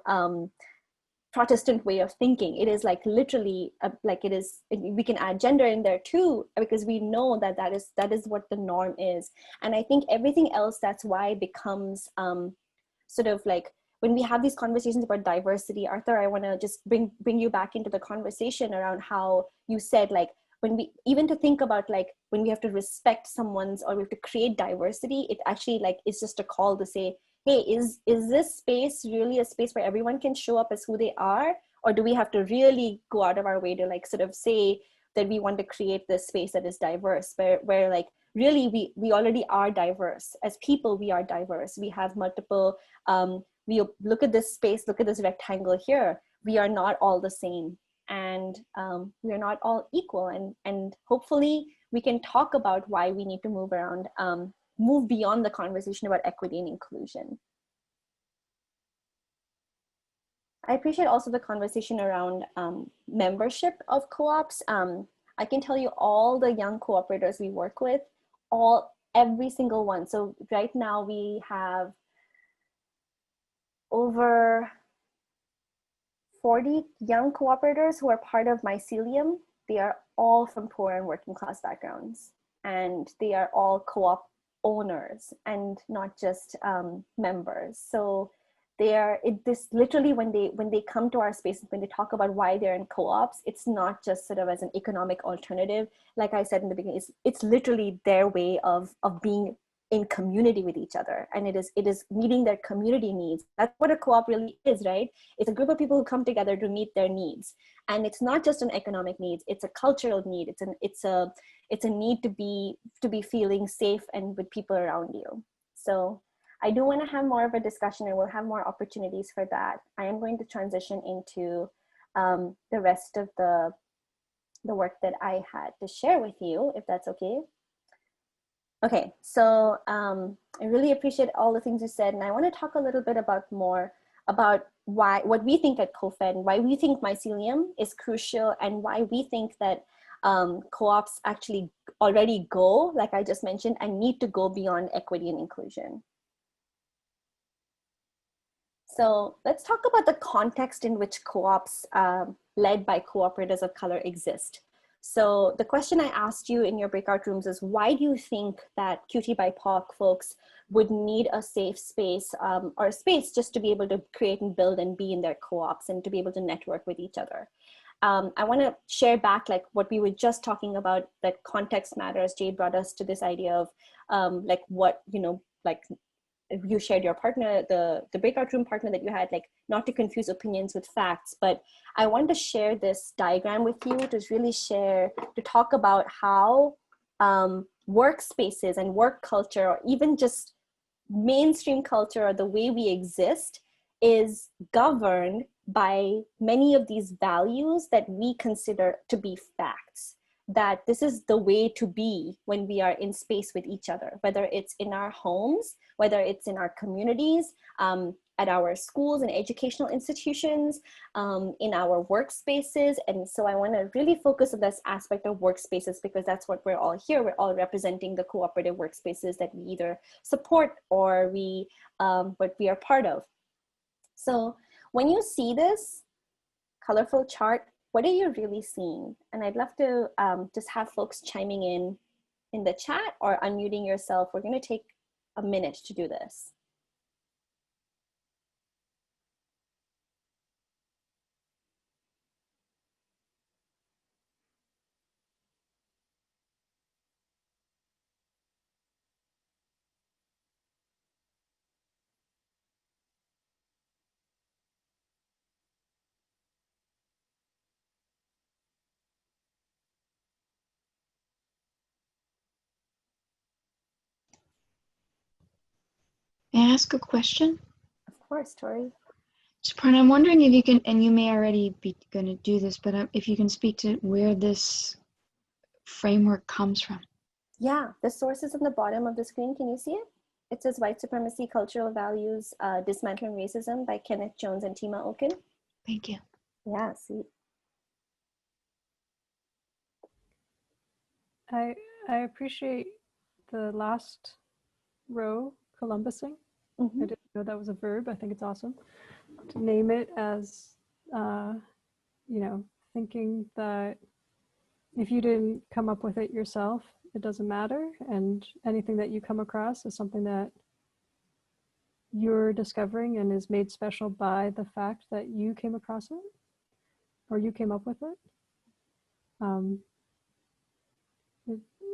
Protestant way of thinking. It is like literally like it is, we can add gender in there too, because we know that that is what the norm is. And I think everything else, that's why it becomes sort of like, when we have these conversations about diversity, Arthur, I want to just bring you back into the conversation around how you said, like, when we, even to think about like when we have to respect someone's, or we have to create diversity, it actually like is just a call to say, hey, is this space really a space where everyone can show up as who they are? Or do we have to really go out of our way to like sort of say that we want to create this space that is diverse, where like really we already are diverse. As people, we are diverse. We have multiple, we look at this space, look at this rectangle here. We are not all the same, and we are not all equal. And hopefully we can talk about why we need to move around, move beyond the conversation about equity and inclusion. I appreciate also the conversation around membership of co-ops. I can tell you all the young cooperators we work with, every single one. So right now we have over 40 young cooperators who are part of Mycelium. They are all from poor and working class backgrounds, and they are all co-op owners and not just members. So they are, this literally, when they come to our spaces, when they talk about why they're in co-ops, it's not just sort of as an economic alternative. Like I said in the beginning, it's literally their way of being in community with each other, and it is meeting their community needs. That's what a co-op really is, right? It's a group of people who come together to meet their needs, and it's not just an economic needs, it's a cultural need. It's a need to be feeling safe and with people around you. So I do want to have more of a discussion, and we'll have more opportunities for that. I am going to transition into the rest of the work that I had to share with you, if that's okay. Okay, so I really appreciate all the things you said, and I want to talk a little bit more about what we think at CoFED, and why we think Mycelium is crucial, and why we think that co-ops actually already go, like I just mentioned, and need to go beyond equity and inclusion. So let's talk about the context in which co-ops led by cooperators of color exist. So the question I asked you in your breakout rooms is, why do you think that QT BIPOC folks would need a safe space or a space just to be able to create and build and be in their co-ops and to be able to network with each other? I want to share back like what we were just talking about, that context matters. Jade brought us to this idea of like what, you know, like you shared your partner, the breakout room partner that you had, like not to confuse opinions with facts. But I want to share this diagram with you to really to talk about how workspaces and work culture, or even just mainstream culture, or the way we exist, is governed by many of these values that we consider to be facts. That this is the way to be when we are in space with each other, whether it's in our homes, whether it's in our communities, at our schools and educational institutions, in our workspaces. And so I want to really focus on this aspect of workspaces, because that's what we're all here. We're all representing the cooperative workspaces that we either support or what we are part of. So when you see this colorful chart, what are you really seeing? And I'd love to just have folks chiming in the chat or unmuting yourself. We're going to take a minute to do this. May I ask a question? Of course, Tori. Suparna, I'm wondering if you can, and you may already be going to do this, but if you can speak to where this framework comes from. Yeah, the source is on the bottom of the screen. Can you see it? It says White Supremacy, Cultural Values, Dismantling Racism by Kenneth Jones and Tima Oken. Thank you. Yeah, see. I appreciate the last row, Columbusing. I didn't know that was a verb. I think it's awesome to name it as you know, thinking that if you didn't come up with it yourself, it doesn't matter. And anything that you come across is something that you're discovering and is made special by the fact that you came across it or you came up with it.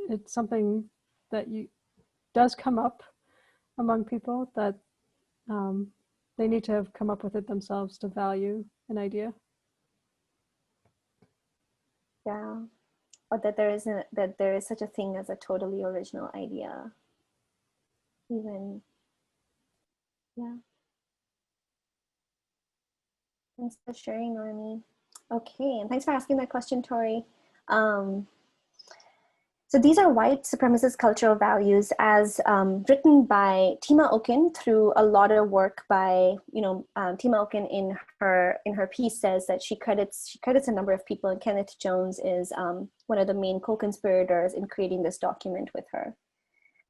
It's something that does come up among people that they need to have come up with it themselves to value an idea. Yeah, or that there is such a thing as a totally original idea. Even, yeah. Thanks for sharing, Normie. Okay, and thanks for asking that question, Tori. So these are white supremacist cultural values as written by Tima Okun through a lot of work by, Tima Okun in her piece says that she credits a number of people, and Kenneth Jones is one of the main co-conspirators in creating this document with her.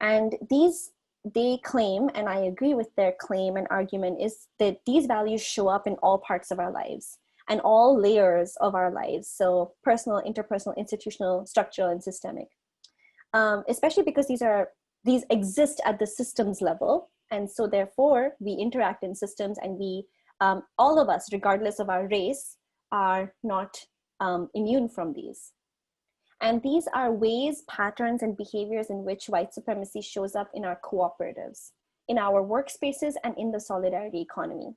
And they claim, and I agree with their claim and argument, is that these values show up in all parts of our lives and all layers of our lives. So personal, interpersonal, institutional, structural, and systemic. Especially because these exist at the systems level. And so therefore we interact in systems, and we, all of us, regardless of our race, are not immune from these. And these are ways, patterns, and behaviors in which white supremacy shows up in our cooperatives, in our workspaces, and in the solidarity economy.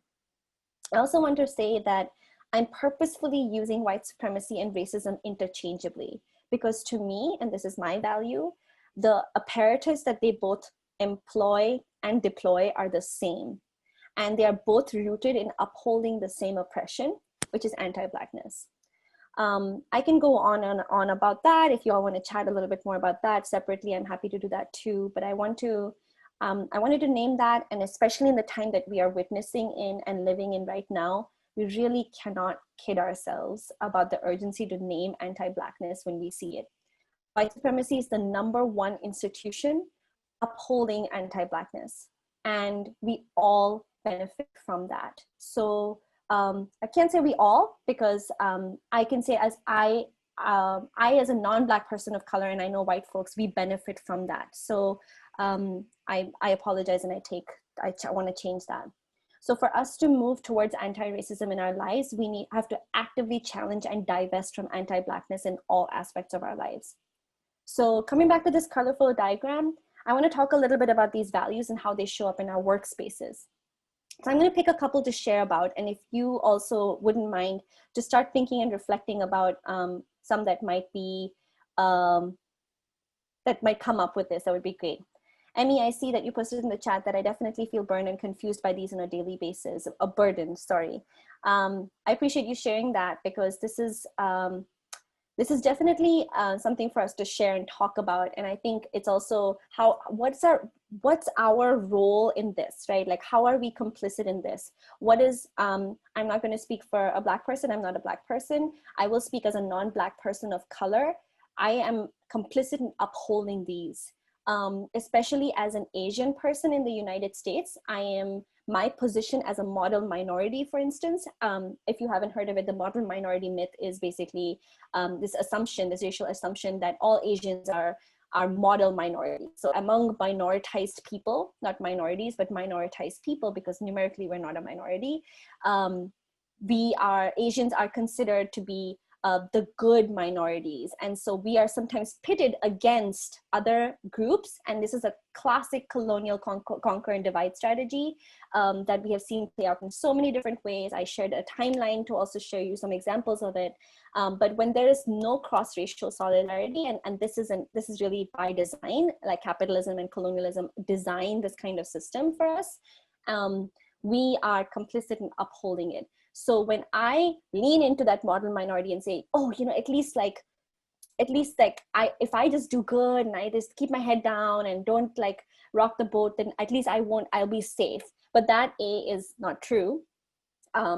I also want to say that I'm purposefully using white supremacy and racism interchangeably, because to me, and this is my value, the apparatuses that they both employ and deploy are the same. And they are both rooted in upholding the same oppression, which is anti-Blackness. I can go on and on about that. If you all want to chat a little bit more about that separately, I'm happy to do that too. But I wanted to name that, and especially in the time that we are witnessing in and living in right now, we really cannot kid ourselves about the urgency to name anti-Blackness when we see it. White supremacy is the #1 institution upholding anti-Blackness, and we all benefit from that. So I can't say we all, because I can say as I as a non-Black person of color, and I know white folks, we benefit from that. So I apologize, and I want to change that. So for us to move towards anti-racism in our lives, we have to actively challenge and divest from anti-Blackness in all aspects of our lives. So coming back to this colorful diagram, I want to talk a little bit about these values and how they show up in our workspaces. So I'm going to pick a couple to share about, and if you also wouldn't mind, to start thinking and reflecting about some that might be, that might come up with this, that would be great. Emmy, I see that you posted in the chat that I definitely feel burned and confused by these on a daily basis, a burden, sorry. I appreciate you sharing that, because this is definitely something for us to share and talk about. And I think it's also what's our role in this, right? Like, how are we complicit in this? What is, I'm not going to speak for a Black person. I'm not a Black person. I will speak as a non-Black person of color. I am complicit in upholding these. Especially as an Asian person in the United States, my position as a model minority, for instance, if you haven't heard of it, the model minority myth is basically this racial assumption that all Asians are model minorities. So among minoritized people, not minorities, but minoritized people, because numerically we're not a minority, Asians are considered to be the good minorities. And so we are sometimes pitted against other groups. And this is a classic colonial conquer and divide strategy that we have seen play out in so many different ways. I shared a timeline to also show you some examples of it. But when there is no cross-racial solidarity, and this is really by design, like capitalism and colonialism design this kind of system for us, we are complicit in upholding it. So when I lean into that model minority and say, oh, at least if I just do good and I just keep my head down and don't like rock the boat, then at least I'll be safe. But that A is not true,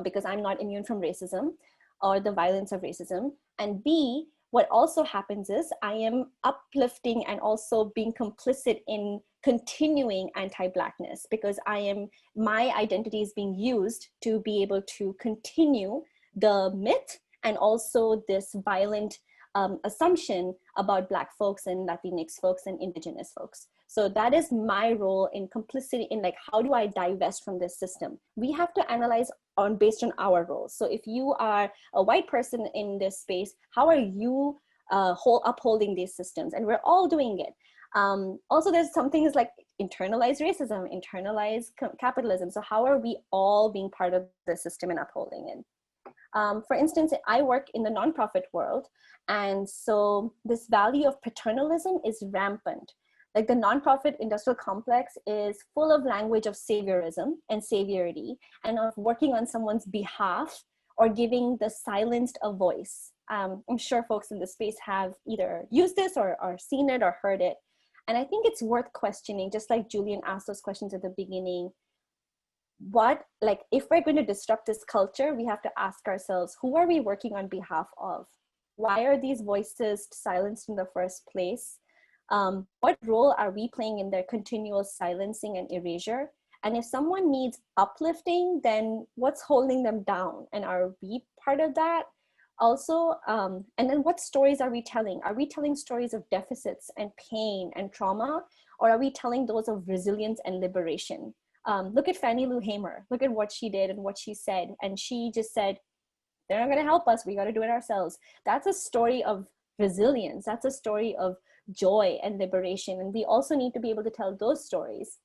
because I'm not immune from racism or the violence of racism. And B, what also happens is I am uplifting and also being complicit in continuing anti-Blackness, because my identity is being used to be able to continue the myth and also this violent assumption about Black folks and Latinx folks and Indigenous folks. So that is my role in complicity, in like, how do I divest from this system? We have to analyze based on our roles. So if you are a white person in this space, how are you upholding these systems? And we're all doing it. Also, there's some things like internalized racism, internalized capitalism. So how are we all being part of the system and upholding it? For instance, I work in the nonprofit world. And so this value of paternalism is rampant. Like the nonprofit industrial complex is full of language of saviorism and saviority and of working on someone's behalf or giving the silenced a voice. I'm sure folks in this space have either used this or seen it or heard it. And I think it's worth questioning, just like Julian asked those questions at the beginning. If we're going to disrupt this culture, we have to ask ourselves, who are we working on behalf of? Why are these voices silenced in the first place? What role are we playing in their continual silencing and erasure? And if someone needs uplifting, then what's holding them down? And are we part of that? Also, and then what stories are we telling? Are we telling stories of deficits and pain and trauma? Or are we telling those of resilience and liberation? Look at Fannie Lou Hamer. Look at what she did and what she said. And she just said, they're not going to help us. We got to do it ourselves. That's a story of resilience. That's a story of joy and liberation. And we also need to be able to tell those stories.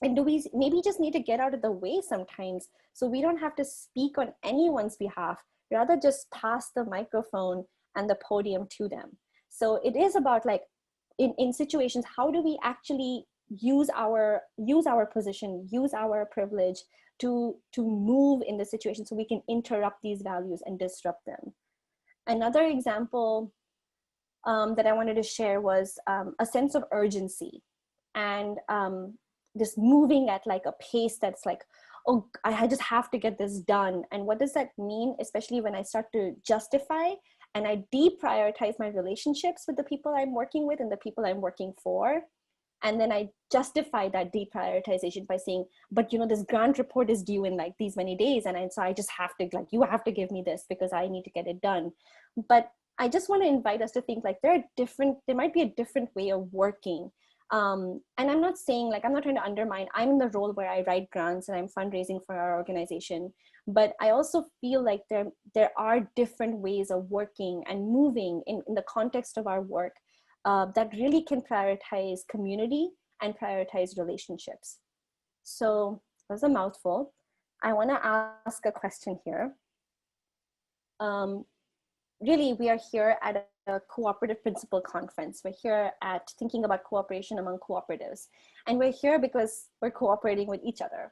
And do we maybe just need to get out of the way sometimes so we don't have to speak on anyone's behalf, rather just pass the microphone and the podium to them. So it is about like, in situations, how do we actually use our position, use our privilege to move in the situation so we can interrupt these values and disrupt them. Another example that I wanted to share was a sense of urgency and just moving at like a pace that's like, oh, I just have to get this done. And what does that mean, especially when I start to justify and I deprioritize my relationships with the people I'm working with and the people I'm working for. And then I justify that deprioritization by saying, but you know, this grant report is due in like these many days. And so I just have to, like, you have to give me this because I need to get it done. But I just want to invite us to think like there might be a different way of working. And I'm not saying, like, I'm not trying to undermine, I'm in the role where I write grants and I'm fundraising for our organization. But I also feel like there are different ways of working and moving in the context of our work that really can prioritize community and prioritize relationships. So that was a mouthful. I want to ask a question here. Really, we are here at a cooperative principle conference. We're here at thinking about cooperation among cooperatives. And we're here because we're cooperating with each other.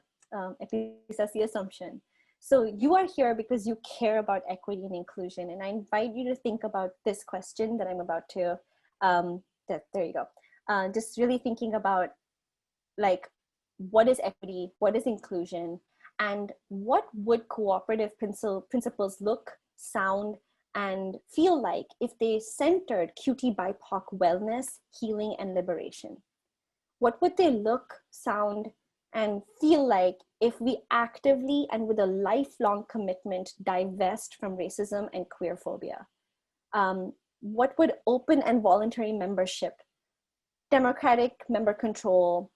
At least that's the assumption. So you are here because you care about equity and inclusion. And I invite you to think about this question that I'm about to, there you go. Just really thinking about, like, what is equity? What is inclusion? And what would cooperative principles look, sound, and feel like if they centered QT BIPOC wellness, healing, and liberation? What would they look, sound, and feel like if we actively and with a lifelong commitment divest from racism and queerphobia? What would open and voluntary membership, democratic member control,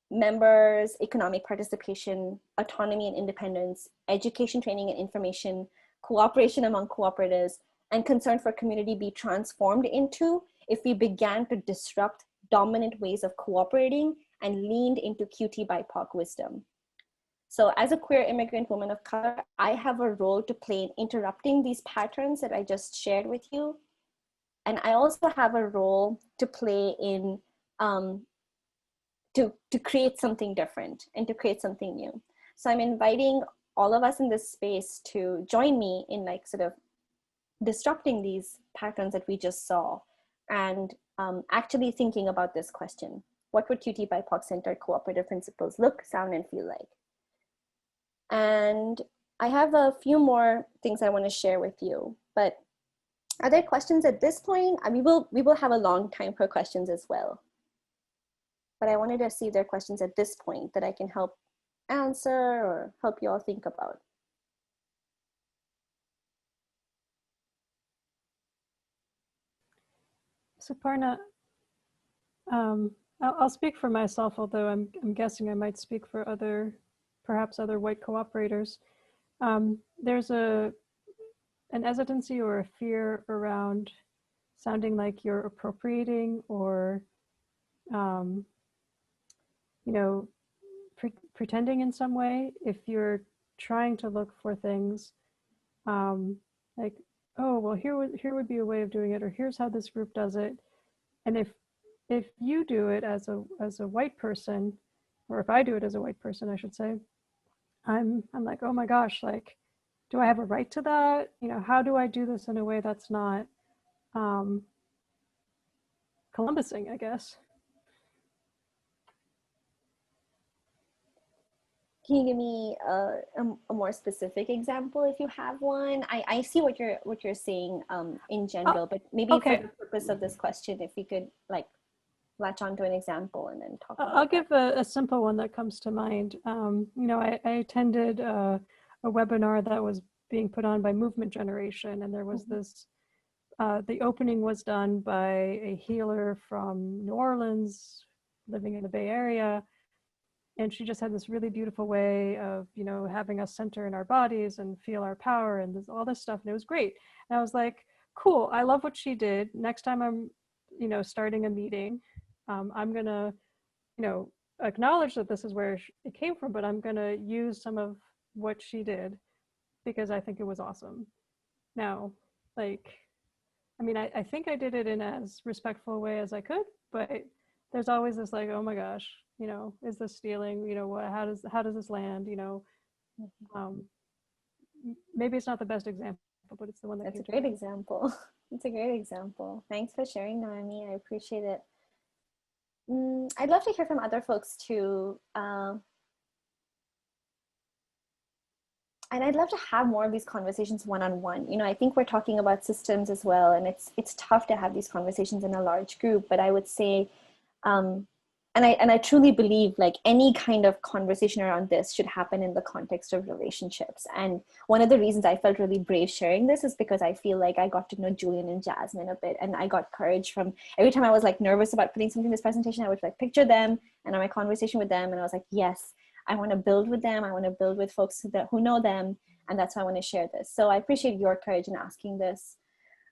members' economic participation, autonomy and independence, education, training, and information, cooperation among cooperatives, and concern for community be transformed into if we began to disrupt dominant ways of cooperating and leaned into QT BIPOC wisdom? So as a queer immigrant woman of color, I have a role to play in interrupting these patterns that I just shared with you. And I also have a role to play in to create something different and to create something new. So I'm inviting all of us in this space to join me in, like, sort of disrupting these patterns that we just saw and actually thinking about this question. What would QT BIPOC-centered cooperative principles look, sound, and feel like? And I have a few more things I want to share with you, but are there questions at this point? We will have a long time for questions as well. But I wanted to see if there are questions at this point that I can help answer or help you all think about. Suparna, I'll speak for myself, although I'm guessing I might speak for perhaps other white cooperators. There's an hesitancy or a fear around sounding like you're appropriating or, pretending in some way. If you're trying to look for things like, oh, well, here would be a way of doing it, or here's how this group does it. And if you do it as a white person, or if I do it as a white person, I should say, I'm like, oh my gosh, like, do I have a right to that? How do I do this in a way that's not Columbusing, I guess? Can you give me a more specific example if you have one? I see what you're saying in general, but maybe okay. for the purpose of this question, if you could like latch onto an example and then talk about I'll give a simple one that comes to mind. I attended a webinar that was being put on by Movement Generation, and there was this, the opening was done by a healer from New Orleans, living in the Bay Area. And she just had this really beautiful way of, having us center in our bodies and feel our power and all this stuff. And it was great. And I was like, cool, I love what she did. Next time I'm, starting a meeting, I'm going to, acknowledge that this is where it came from, but I'm going to use some of what she did because I think it was awesome. Now, like, I think I did it in as respectful a way as I could, but there's always this like, oh my gosh, is this stealing? How does this land? Maybe it's not the best example, but it's the one that's a great example. It's a great example. Thanks for sharing, Naomi. I appreciate it. I'd love to hear from other folks too. And I'd love to have more of these conversations one-on-one. I think we're talking about systems as well, and it's tough to have these conversations in a large group, but I would say, and I truly believe like any kind of conversation around this should happen in the context of relationships. And one of the reasons I felt really brave sharing this is because I feel like I got to know Julian and Jasmine a bit, and I got courage from every time I was like nervous about putting something in this presentation, I would like picture them and my conversation with them, and I was like, yes, I want to build with them. I want to build with folks who know them, and that's why I want to share this. So I appreciate your courage in asking this.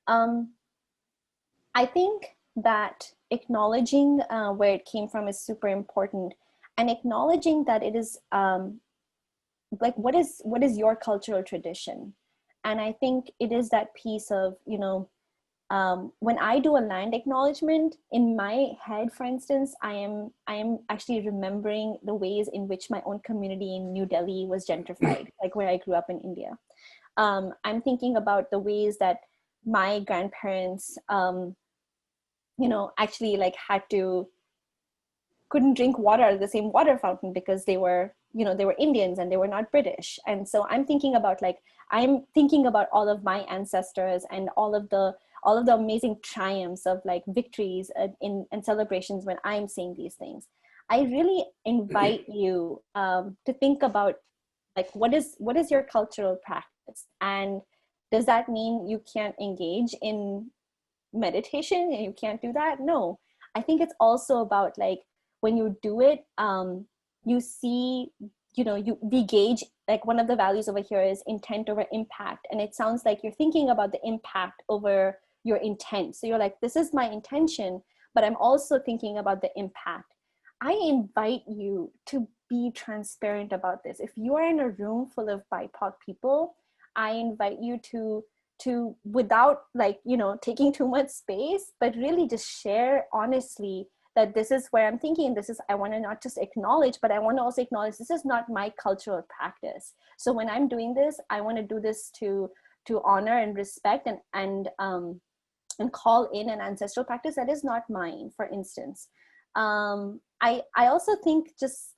I think that acknowledging where it came from is super important, and acknowledging that it is like what is your cultural tradition. And I think it is that piece of when I do a land acknowledgement in my head, for instance, I am actually remembering the ways in which my own community in New Delhi was gentrified, like where I grew up in India. I'm thinking about the ways that my grandparents actually like couldn't drink water out of the same water fountain because they were Indians and they were not British. And so I'm thinking about all of my ancestors and all of the amazing triumphs of like victories and celebrations when I'm saying these things. I really invite you to think about like, what is your cultural practice? And does that mean you can't engage in meditation and you can't do that? No, I think it's also about like, when you do it, you see, we gauge, like one of the values over here is intent over impact. And it sounds like you're thinking about the impact over your intent. So you're like, this is my intention, but I'm also thinking about the impact. I invite you to be transparent about this. If you are in a room full of BIPOC people, I invite you to without like, taking too much space, but really just share honestly that this is where I'm thinking, I want to not just acknowledge, but I want to also acknowledge this is not my cultural practice. So when I'm doing this, I want to do this to honor and respect and call in an ancestral practice that is not mine, for instance. I also think just,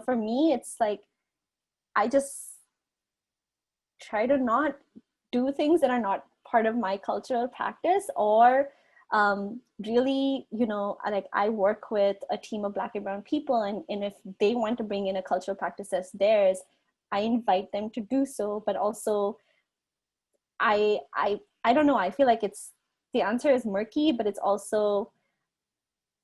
for me, it's like, I just try to not do things that are not part of my cultural practice, or really, like I work with a team of Black and Brown people, and if they want to bring in a cultural practice as theirs, I invite them to do so. But also, I don't know, I feel like it's the answer is murky, but it's also,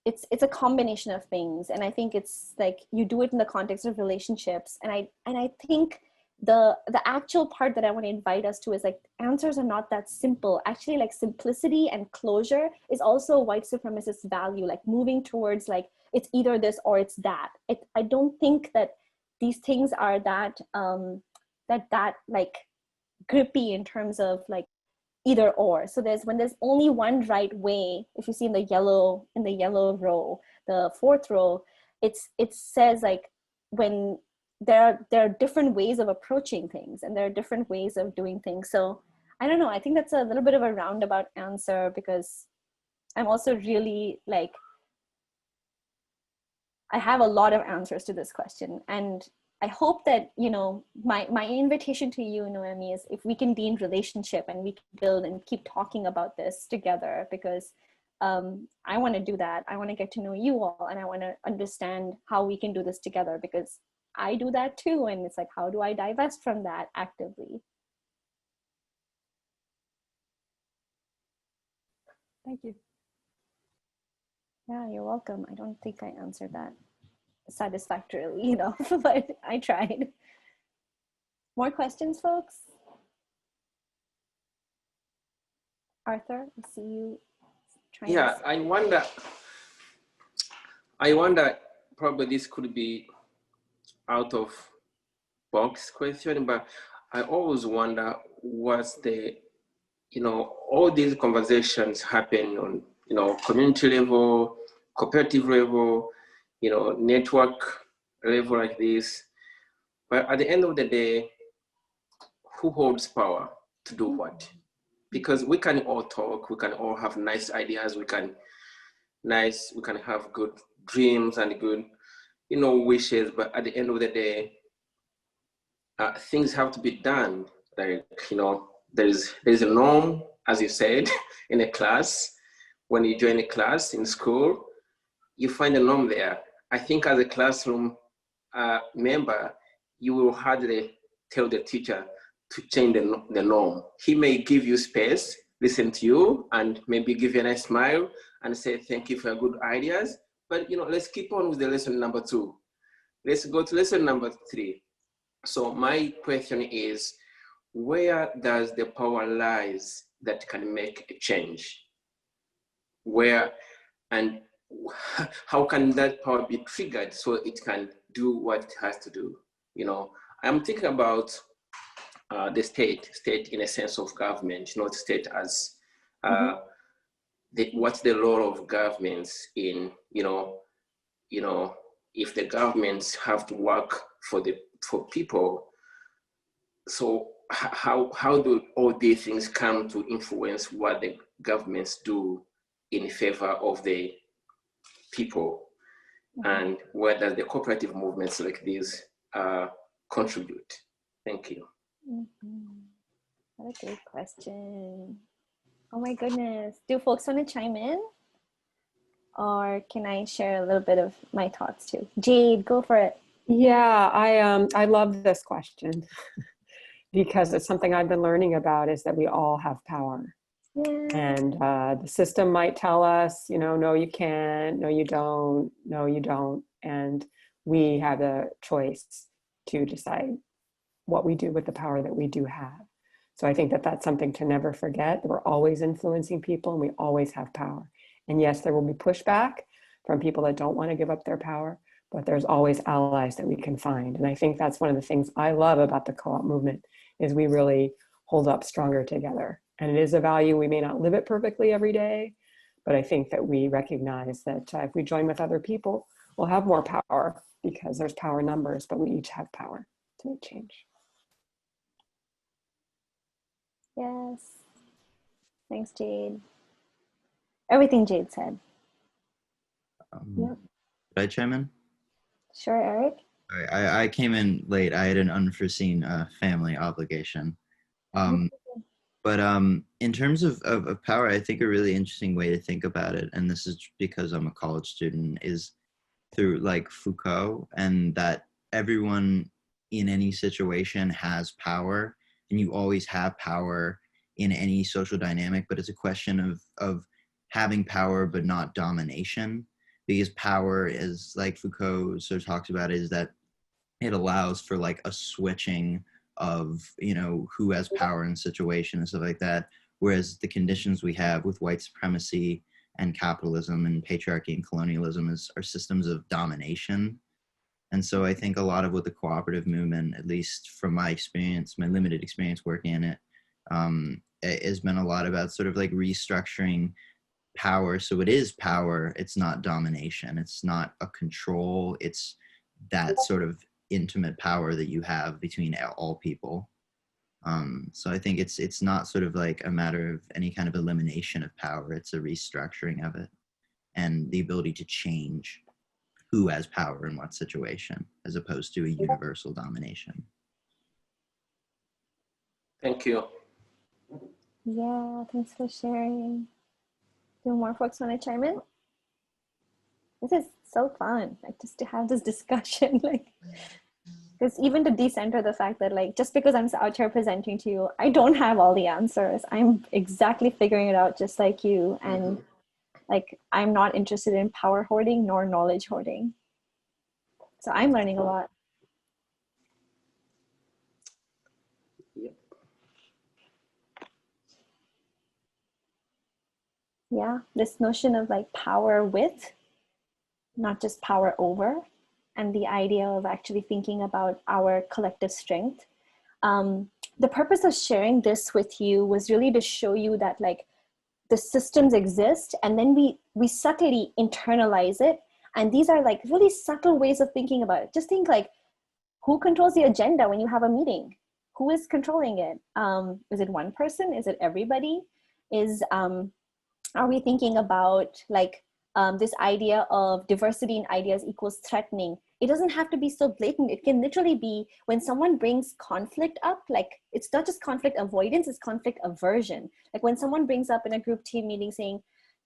it's a combination of things. And I think it's like you do it in the context of relationships. And I think the actual part that I want to invite us to is like answers are not that simple. Actually, like simplicity and closure is also a white supremacist value, like moving towards like it's either this or it's that. I don't think that these things are that that like grippy in terms of like either or. So when there's only one right way, if you see in the yellow row, the fourth row, it says like when there are different ways of approaching things and there are different ways of doing things. So I don't know, I think that's a little bit of a roundabout answer, because I'm also really like, I have a lot of answers to this question. And I hope that, you know, my invitation to you, Noemi, is if we can be in relationship and we can build and keep talking about this together, because I want to do that. I want to get to know you all, and I want to understand how we can do this together, because I do that too. And it's like, how do I divest from that actively? Thank you. Yeah, you're welcome. I don't think I answered that satisfactorily, you know, but I tried. More questions, folks? Arthur, I see you trying. Yeah, I wonder, probably this could be out of box question, but I always wonder what's the, you know, all these conversations happen on, you know, community level, cooperative level, you know, network level like this. But at the end of the day, who holds power to do what? Because we can all talk, we can all have nice ideas, we can have good dreams and good, you know, wishes, but at the end of the day, things have to be done. Like, you know, there's a norm, as you said, in a class. When you join a class in school, you find a norm there. I think as a classroom member, you will hardly tell the teacher to change the norm. He may give you space, listen to you, and maybe give you a nice smile and say, thank you for your good ideas. But, you know, let's keep on with the lesson number 2. Let's go to lesson number 3. So my question is, where does the power lies that can make a change? Where and how can that power be triggered so it can do what it has to do? You know, I'm thinking about the state in a sense of government, not state as what's the role of governments in, you know, if the governments have to work for people. So how do all these things come to influence what the governments do in favor of the people? And where does the cooperative movements like this contribute? Thank you. What a great question. Oh my goodness. Do folks want to chime in? Or can I share a little bit of my thoughts too? Jade, go for it. Yeah, I love this question because it's something I've been learning about, is that we all have power. Yeah. And the system might tell us, you know, no, you can't, no, you don't, no, you don't. And we have a choice to decide what we do with the power that we do have. So I think that that's something to never forget, that we're always influencing people and we always have power. And yes, there will be pushback from people that don't want to give up their power, but there's always allies that we can find. And I think that's one of the things I love about the co-op movement, is we really hold up stronger together. And it is a value. We may not live it perfectly every day, but I think that we recognize that if we join with other people, we'll have more power, because there's power in numbers, but we each have power to make change. Yes. Thanks, Jade. Everything Jade said. Yep. Did I chime in? Sure, Eric. All right, I came in late. I had an unforeseen family obligation. But in terms of power, I think a really interesting way to think about it, and this is because I'm a college student, is through like Foucault, and that everyone in any situation has power, and you always have power in any social dynamic, but it's a question of having power but not domination, because power, is like Foucault sort of talks about, is that it allows for like a switching of, you know, who has power in situation and stuff like that, whereas the conditions we have with white supremacy and capitalism and patriarchy and colonialism are systems of domination. And so I think a lot of what the cooperative movement, at least from my experience, my limited experience working in it, has been a lot about sort of like restructuring power. So it is power, it's not domination, it's not a control, it's that sort of intimate power that you have between all people. So I think it's not sort of like a matter of any kind of elimination of power, it's a restructuring of it and the ability to change who has power in what situation, as opposed to a universal domination. Thank you. Yeah, thanks for sharing. Do more folks want to chime in? This is so fun, like just to have this discussion, like, because even to decenter the fact that like, just because I'm out here presenting to you, I don't have all the answers. I'm exactly figuring it out just like you. And like, I'm not interested in power hoarding nor knowledge hoarding. So I'm learning a lot. Yeah, this notion of like power with, not just power over, and the idea of actually thinking about our collective strength. The purpose of sharing this with you was really to show you that like the systems exist, and then we subtly internalize it. And these are like really subtle ways of thinking about it. Just think like, who controls the agenda when you have a meeting? Who is controlling it? Is it one person? Is it everybody? Are we thinking about like this idea of diversity in ideas equals threatening? It doesn't have to be so blatant. It can literally be when someone brings conflict up, like it's not just conflict avoidance, it's conflict aversion. Like when someone brings up in a group team meeting saying,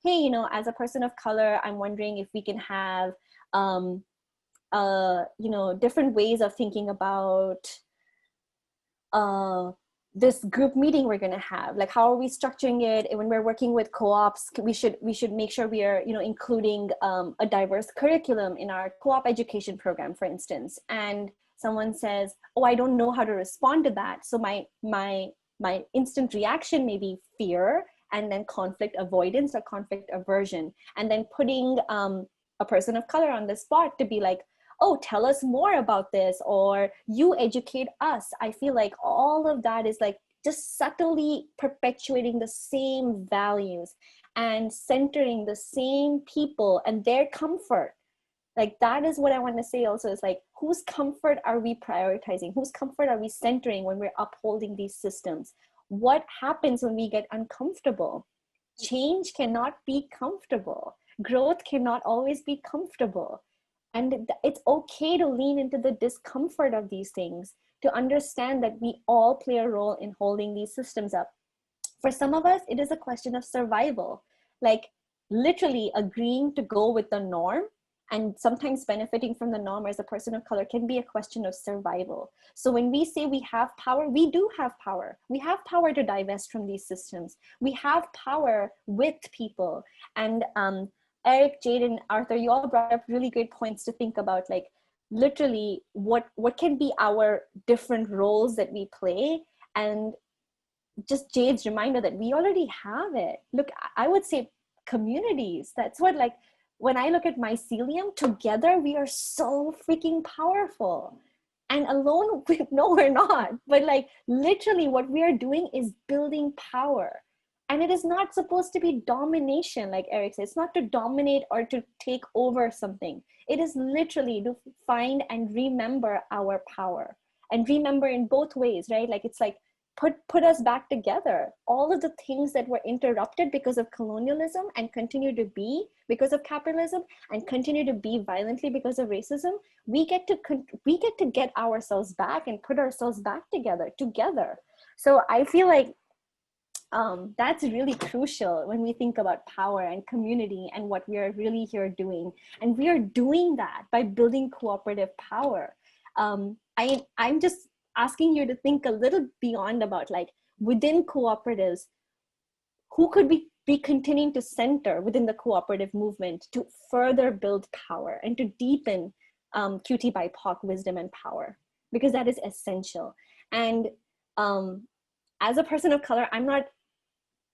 hey, you know, as a person of color, I'm wondering if we can have, you know, different ways of thinking about this group meeting we're going to have. Like, how are we structuring it? And when we're working with co-ops, we should make sure we are, you know, including a diverse curriculum in our co-op education program, for instance. And someone says, oh, I don't know how to respond to that. So my instant reaction may be fear, and then conflict avoidance or conflict aversion, and then putting a person of color on the spot to be like, oh, tell us more about this, or you educate us. I feel like all of that is like just subtly perpetuating the same values and centering the same people and their comfort. Like that is what I want to say also, is like, whose comfort are we prioritizing? Whose comfort are we centering when we're upholding these systems? What happens when we get uncomfortable? Change cannot be comfortable. Growth cannot always be comfortable. And it's okay to lean into the discomfort of these things, to understand that we all play a role in holding these systems up. For some of us, it is a question of survival, like literally agreeing to go with the norm, and sometimes benefiting from the norm as a person of color can be a question of survival. So when we say we have power, we do have power. We have power to divest from these systems. We have power with people. And Eric, Jade, and Arthur, you all brought up really great points to think about, like literally what can be our different roles that we play, and just Jade's reminder that we already have it. Look, I would say communities. That's what, like, when I look at Mycelium, together we are so freaking powerful. And alone, no, we're not. But like literally what we are doing is building power. And it is not supposed to be domination, like Eric said. It's not to dominate or to take over something. It is literally to find and remember our power. And remember in both ways, right? Like it's like, put us back together. All of the things that were interrupted because of colonialism and continue to be because of capitalism and continue to be violently because of racism, we get to get ourselves back and put ourselves back together. So I feel like that's really crucial when we think about power and community and what we are really here doing. And we are doing that by building cooperative power. I'm just asking you to think a little beyond about like, within cooperatives, who could we be continuing to center within the cooperative movement to further build power and to deepen QT BIPOC wisdom and power, because that is essential. And as a person of color, I'm not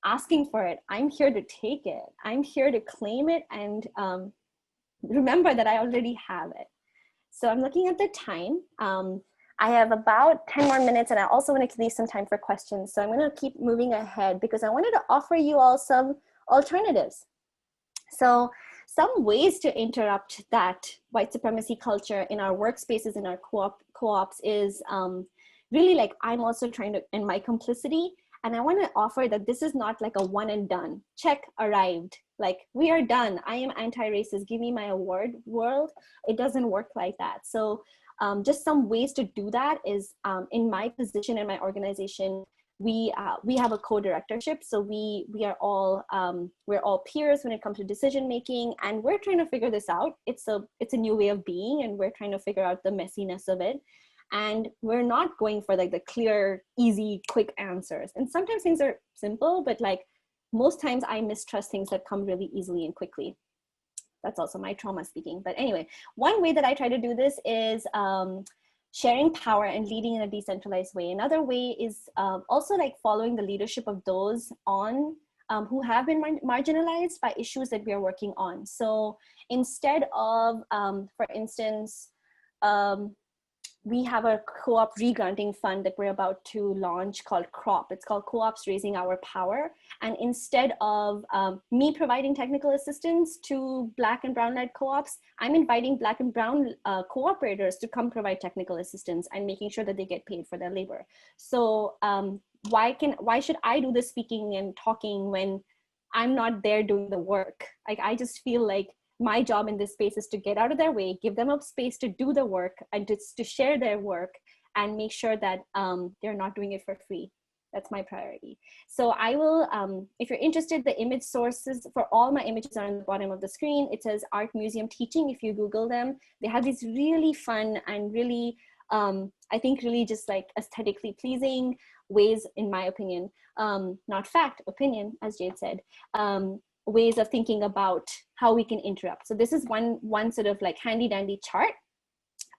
asking for it. I'm here to take it. I'm here to claim it and remember that I already have it. So I'm looking at the time. I have about 10 more minutes, and I also want to leave some time for questions. So I'm going to keep moving ahead because I wanted to offer you all some alternatives. So some ways to interrupt that white supremacy culture in our workspaces, in our co-ops is really like, I'm also trying to end my complicity. And I want to offer that this is not like a one and done. Check, arrived. Like, we are done. I am anti-racist. Give me my award, world. It doesn't work like that. So just some ways to do that is in my position in my organization, we have a co-directorship. So we're all peers when it comes to decision making, and we're trying to figure this out. It's a new way of being, and we're trying to figure out the messiness of it. And we're not going for like the clear, easy, quick answers. And sometimes things are simple, but like most times I mistrust things that come really easily and quickly. That's also my trauma speaking. But anyway, one way that I try to do this is sharing power and leading in a decentralized way. Another way is also like following the leadership of those on who have been marginalized by issues that we are working on. So instead of, for instance, we have a co-op re-granting fund that we're about to launch called CROP. It's called Co-ops Raising Our Power. And instead of me providing technical assistance to Black and Brown-led co-ops, I'm inviting Black and Brown cooperators to come provide technical assistance and making sure that they get paid for their labor. So why should I do the speaking and talking when I'm not there doing the work? Like, I just feel like my job in this space is to get out of their way, give them a space to do the work and to share their work and make sure that they're not doing it for free. That's my priority. So I will, if you're interested, the image sources for all my images are on the bottom of the screen. It says Art Museum Teaching. If you Google them, they have these really fun and really, I think really just like aesthetically pleasing ways, in my opinion, not fact, opinion, as Jade said, ways of thinking about how we can interrupt. So this is one sort of like handy dandy chart.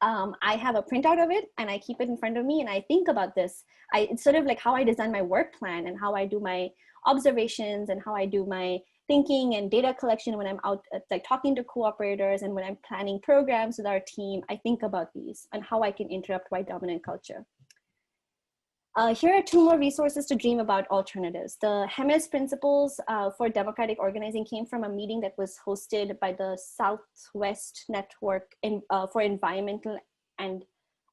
I have a printout of it and I keep it in front of me and I think about this. It's sort of like how I design my work plan and how I do my observations and how I do my thinking and data collection when I'm out like talking to cooperators and when I'm planning programs with our team. I think about these and how I can interrupt white dominant culture. Here are two more resources to dream about alternatives. The Hamer's Principles for Democratic Organizing came from a meeting that was hosted by the Southwest Network for Environmental and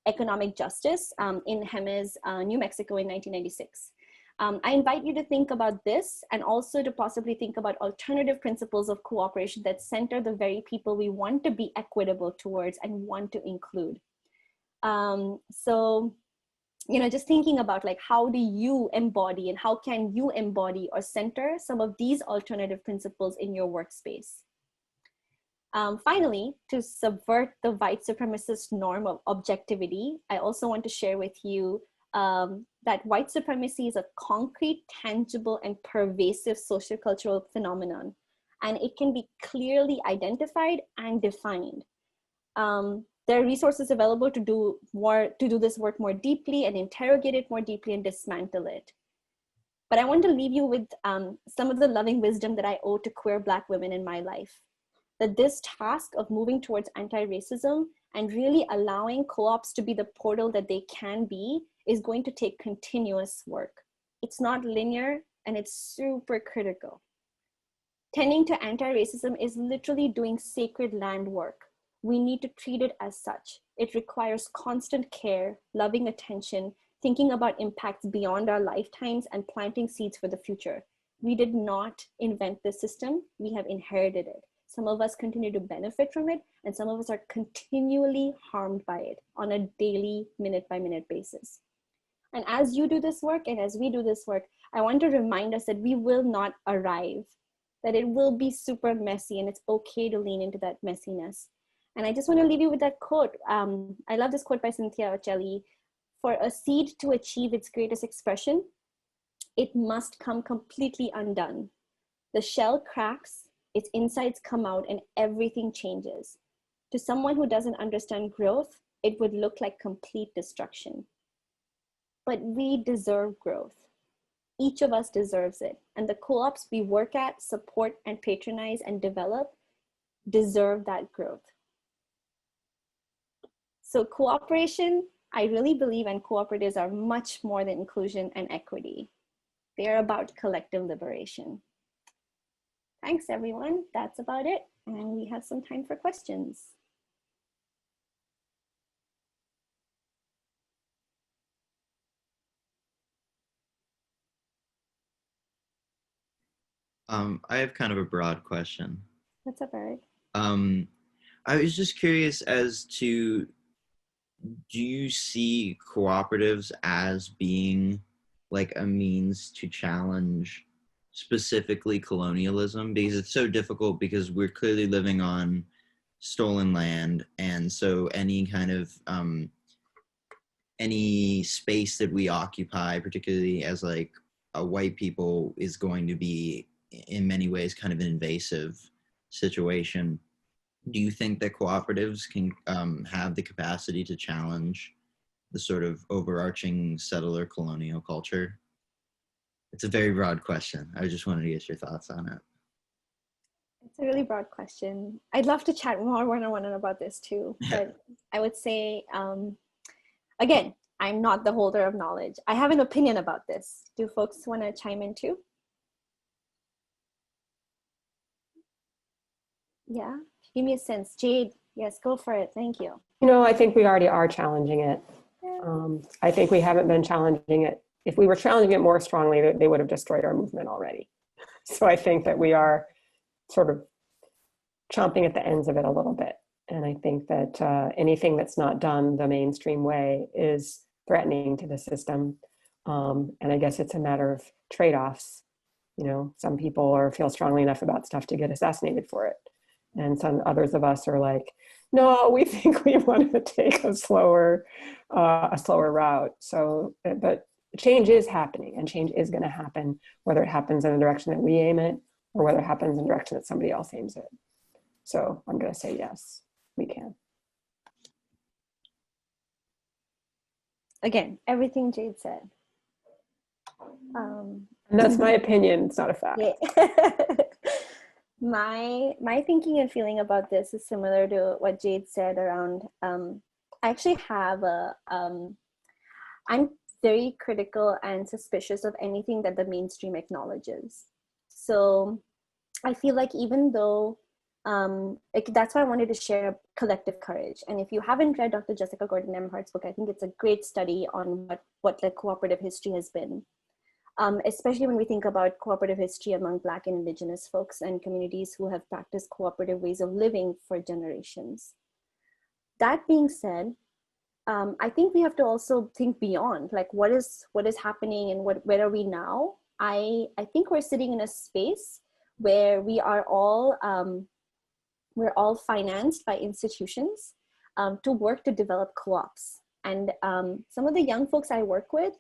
Economic Justice in Hamer's, New Mexico in 1996. I invite you to think about this and also to possibly think about alternative principles of cooperation that center the very people we want to be equitable towards and want to include. So, you know, just thinking about like, how do you embody and how can you embody or center some of these alternative principles in your workspace? Finally, to subvert the white supremacist norm of objectivity, I also want to share with you that white supremacy is a concrete, tangible, and pervasive sociocultural phenomenon, and it can be clearly identified and defined. There are resources available to do this work more deeply and interrogate it more deeply and dismantle it. But I want to leave you with some of the loving wisdom that I owe to queer Black women in my life. That this task of moving towards anti-racism and really allowing co-ops to be the portal that they can be is going to take continuous work. It's not linear and it's super critical. Tending to anti-racism is literally doing sacred land work. We need to treat it as such. It requires constant care, loving attention, thinking about impacts beyond our lifetimes and planting seeds for the future. We did not invent this system, we have inherited it. Some of us continue to benefit from it and some of us are continually harmed by it on a daily, minute-by-minute basis. And as you do this work and as we do this work, I want to remind us that we will not arrive, that it will be super messy and it's okay to lean into that messiness. And I just want to leave you with that quote. I love this quote by Cynthia Ochelli. For a seed to achieve its greatest expression, it must come completely undone. The shell cracks, its insides come out, and everything changes. To someone who doesn't understand growth, it would look like complete destruction. But we deserve growth. Each of us deserves it. And the co-ops we work at, support, and patronize and develop deserve that growth. So cooperation, I really believe, and cooperatives are much more than inclusion and equity. They're about collective liberation. Thanks, everyone. That's about it. And we have some time for questions. I have kind of a broad question. What's up, Eric? I was just curious as to, do you see cooperatives as being like a means to challenge specifically colonialism? Because it's so difficult, because we're clearly living on stolen land, and so any kind of any space that we occupy, particularly as like a white people, is going to be in many ways kind of an invasive situation. Do you think that cooperatives can have the capacity to challenge the sort of overarching settler colonial culture? It's a very broad question. I just wanted to get your thoughts on it. It's a really broad question. I'd love to chat more one-on-one about this too, but I would say, again, I'm not the holder of knowledge. I have an opinion about this. Do folks want to chime in too? Yeah, give me a sense. Jade, yes, go for it. Thank you. You know, I think we already are challenging it. I think we haven't been challenging it. If we were challenging it more strongly, they would have destroyed our movement already. So I think that we are sort of chomping at the ends of it a little bit. And I think that anything that's not done the mainstream way is threatening to the system. And I guess it's a matter of trade-offs. You know, some people feel strongly enough about stuff to get assassinated for it. And some others of us are like, no, we think we want to take a slower route. So, but change is happening, and change is going to happen, whether it happens in the direction that we aim it or whether it happens in the direction that somebody else aims it. So I'm going to say yes, we can. Again, everything Jade said. And that's my opinion, it's not a fact. Yeah. My thinking and feeling about this is similar to what Jade said around, I actually have I'm very critical and suspicious of anything that the mainstream acknowledges. So I feel like even though, that's why I wanted to share Collective Courage. And if you haven't read Dr. Jessica Gordon Emhart's book, I think it's a great study on what the cooperative history has been. Especially when we think about cooperative history among Black and Indigenous folks and communities who have practiced cooperative ways of living for generations. That being said, I think we have to also think beyond, like what is happening and where are we now? I think we're sitting in a space where we are all we're all financed by institutions to work to develop co-ops. And some of the young folks I work with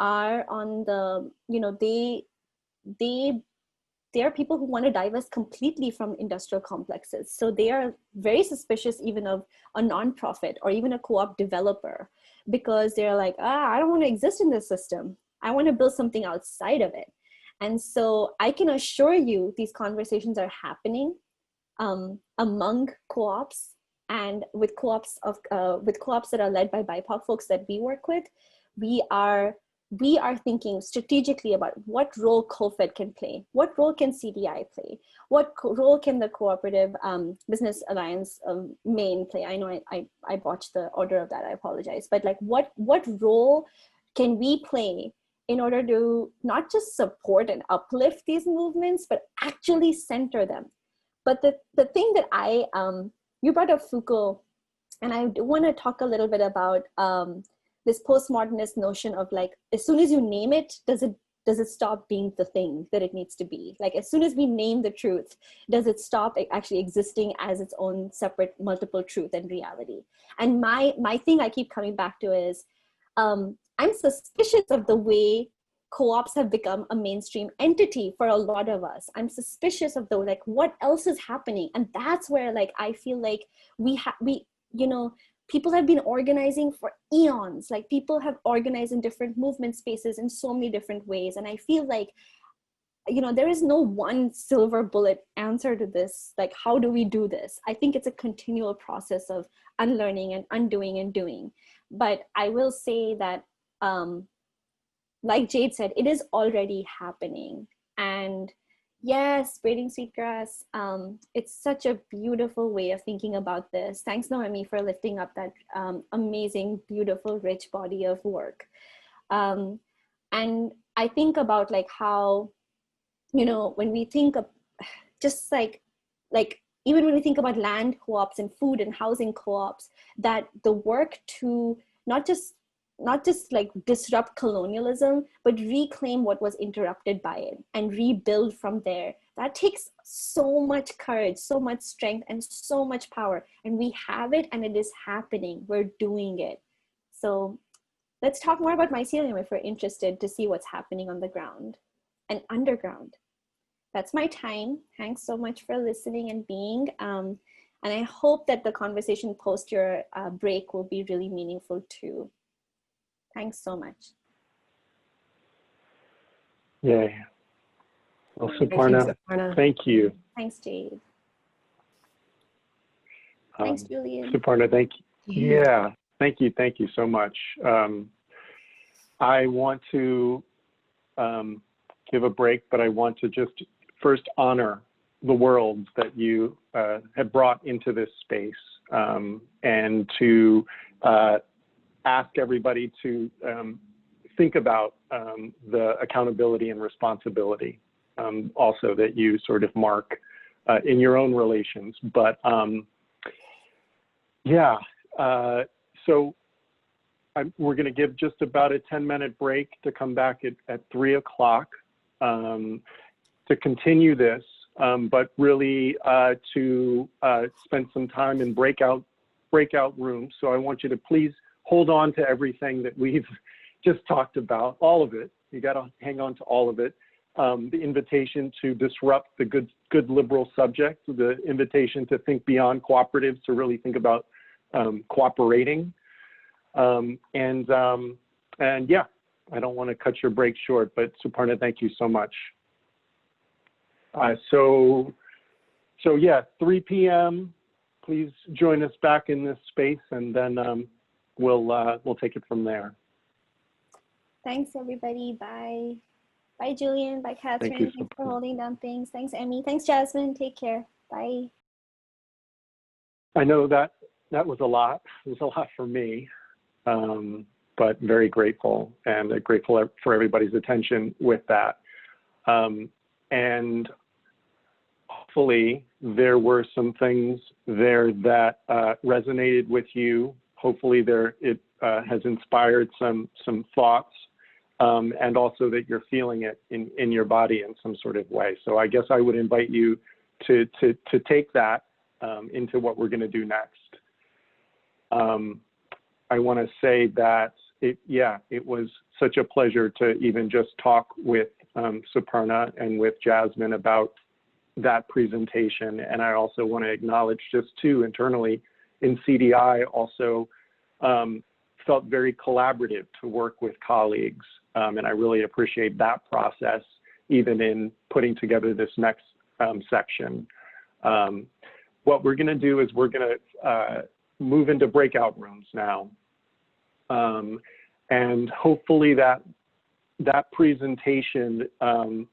are on the, you know, they are people who want to divest completely from industrial complexes. So they are very suspicious even of a nonprofit or even a co-op developer, because they're like, I don't want to exist in this system. I want to build something outside of it. And so I can assure you these conversations are happening among co-ops and with co-ops that are led by BIPOC folks that we work with. We are thinking strategically about what role CoFED can play, what role can CDI play, what role can the Cooperative Business Alliance Maine play. I know I botched the order of that, I apologize. But like what role can we play in order to not just support and uplift these movements, but actually center them? But the thing that you brought up Foucault, and I want to talk a little bit about this postmodernist notion of like, as soon as you name it, does it stop being the thing that it needs to be? Like, as soon as we name the truth, does it stop actually existing as its own separate multiple truth and reality? And my thing I keep coming back to is, I'm suspicious of the way co-ops have become a mainstream entity for a lot of us. I'm suspicious of those, like what else is happening? And that's where like, I feel like people have been organizing for eons. Like people have organized in different movement spaces in so many different ways. And I feel like, there is no one silver bullet answer to this. Like, how do we do this? I think it's a continual process of unlearning and undoing and doing. But I will say that, like Jade said, it is already happening. And yes, braiding sweetgrass, it's such a beautiful way of thinking about this. Thanks, Noemi, for lifting up that amazing, beautiful, rich body of work. And I think about like how, when we think of just like even when we think about land co-ops and food and housing co-ops, that the work to not just like disrupt colonialism, but reclaim what was interrupted by it and rebuild from there. That takes so much courage, so much strength, and so much power. And we have it, and it is happening. We're doing it. So let's talk more about mycelium if we're interested to see what's happening on the ground and underground. That's my time. Thanks so much for listening and being. And I hope that the conversation post your break will be really meaningful too. Thanks so much. Yay. Well, Suparna, thank you. Thanks, Jade. Thanks, Julian. Suparna, thank you. Yeah, thank you so much. I want to give a break, but I want to just first honor the worlds that you have brought into this space, and to ask everybody to think about the accountability and responsibility also that you sort of mark in your own relations. But so we're going to give just about a 10-minute break to come back at 3 o'clock to continue this, but really to spend some time in breakout rooms. So I want you to please hold on to everything that we've just talked about, all of it. You got to hang on to all of it. The invitation to disrupt the good liberal subject, the invitation to think beyond cooperatives, to really think about cooperating. And yeah, I don't want to cut your break short, but Suparna, thank you so much. So yeah, 3 p.m. Please join us back in this space, and then we'll take it from there. Thanks, everybody. Bye. Bye, Julian. Bye, Catherine. Thanks for holding down things. Thanks, Emmy. Thanks, Jasmine. Take care. Bye. I know that was a lot. It was a lot for me, but very grateful, and grateful for everybody's attention with that. And hopefully there were some things there that resonated with you. Hopefully it has inspired some thoughts, and also that you're feeling it in your body in some sort of way. So I guess I would invite you to take that into what we're going to do next. I want to say that it was such a pleasure to even just talk with Suparna and with Jasmine about that presentation. And I also want to acknowledge just too, internally in CDI also felt very collaborative to work with colleagues. And I really appreciate that process, even in putting together this next section. What we're going to do is we're going to move into breakout rooms now. And hopefully that presentation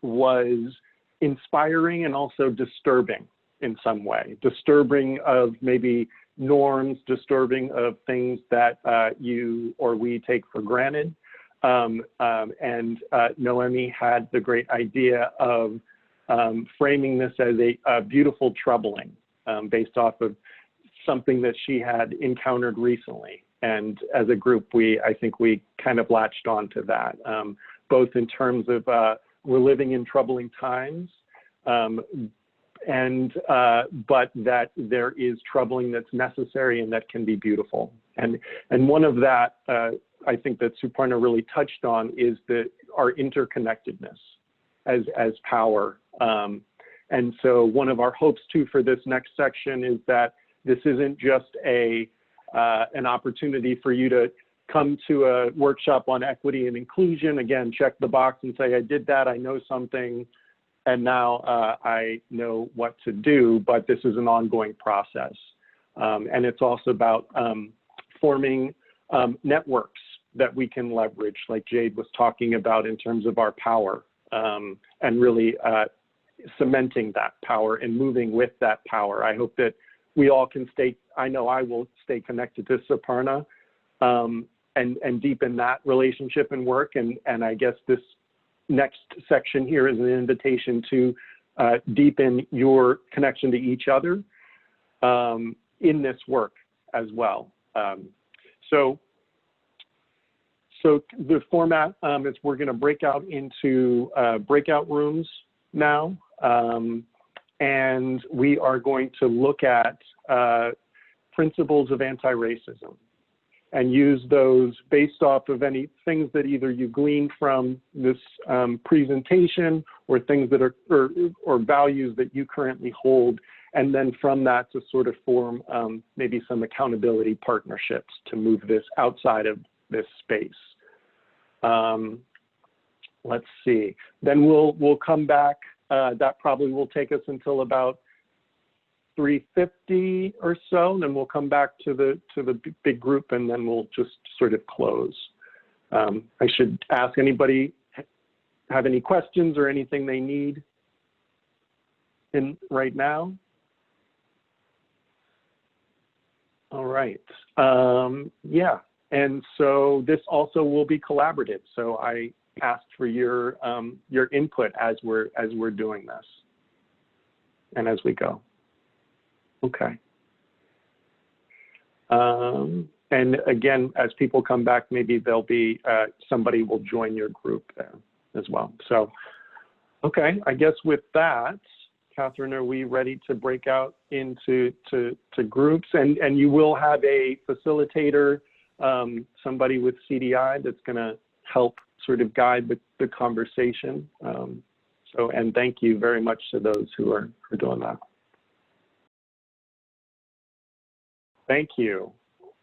was inspiring and also disturbing in some way. Disturbing of maybe norms, disturbing of things that you or we take for granted. And Noemi had the great idea of framing this as a beautiful troubling based off of something that she had encountered recently. And as a group, I think we kind of latched onto that, both in terms of we're living in troubling times, but that there is troubling that's necessary and that can be beautiful. And one of that, I think that Suparna really touched on, is that our interconnectedness as power. And so one of our hopes too for this next section is that this isn't just an opportunity for you to come to a workshop on equity and inclusion, again, check the box and say, I did that, I know something, and now I know what to do, but this is an ongoing process. And it's also about forming networks that we can leverage, like Jade was talking about in terms of our power, and really cementing that power and moving with that power. I hope that we all can stay, I know I will stay connected to Suparna and deepen that relationship and work. And I guess this next section here is an invitation to deepen your connection to each other in this work as well. So the format is we're going to break out into breakout rooms now, and we are going to look at principles of anti-racism and use those based off of any things that either you glean from this presentation or things that are, or values that you currently hold, and then from that to sort of form maybe some accountability partnerships to move this outside of this space. Let's see, then we'll come back, that probably will take us until about 3:50 or so, and then we'll come back to the big group, and then we'll just sort of close. I should ask anybody have any questions or anything they need in right now? All right, yeah, and so this also will be collaborative. So I asked for your input as we're doing this and as we go. Okay. And again, as people come back, maybe there'll be somebody will join your group there as well. So, okay, I guess with that, Catherine, are we ready to break out into groups? And you will have a facilitator, somebody with CDI that's going to help sort of guide the conversation. And thank you very much to those who are doing that. Thank you,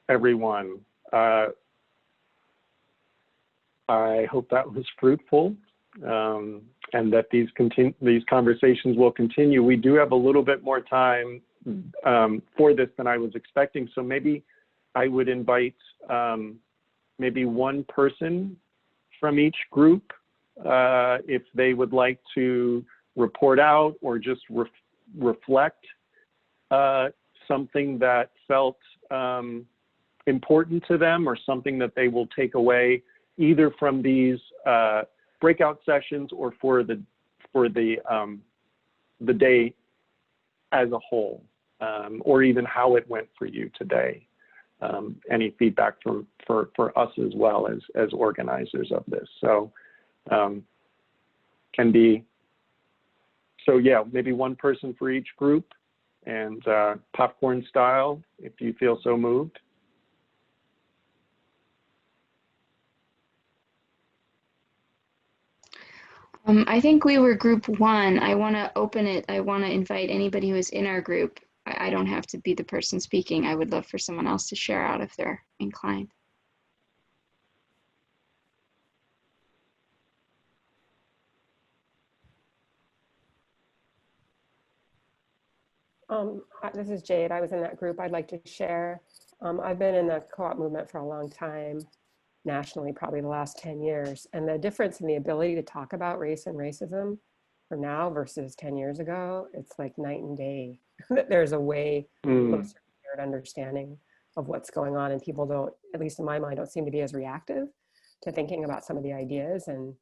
everyone. I hope that was fruitful, and that these conversations will continue. We do have a little bit more time for this than I was expecting, so maybe I would invite maybe one person from each group if they would like to report out or just reflect something that felt important to them, or something that they will take away either from these breakout sessions or for the day as a whole, or even how it went for you today. Any feedback for us as well as organizers of this. So can be, so yeah, maybe one person for each group, and popcorn style, if you feel so moved. I think we were group one. I want to open it. I want to invite anybody who is in our group. I don't have to be the person speaking. I would love for someone else to share out if they're inclined. This is Jade. I was in that group. I'd like to share. I've been in the co-op movement for a long time, nationally, probably the last 10 years. And the difference in the ability to talk about race and racism for now versus 10 years ago, it's like night and day. There's a way closer to shared understanding of what's going on, and people don't, at least in my mind, don't seem to be as reactive to thinking about some of the ideas and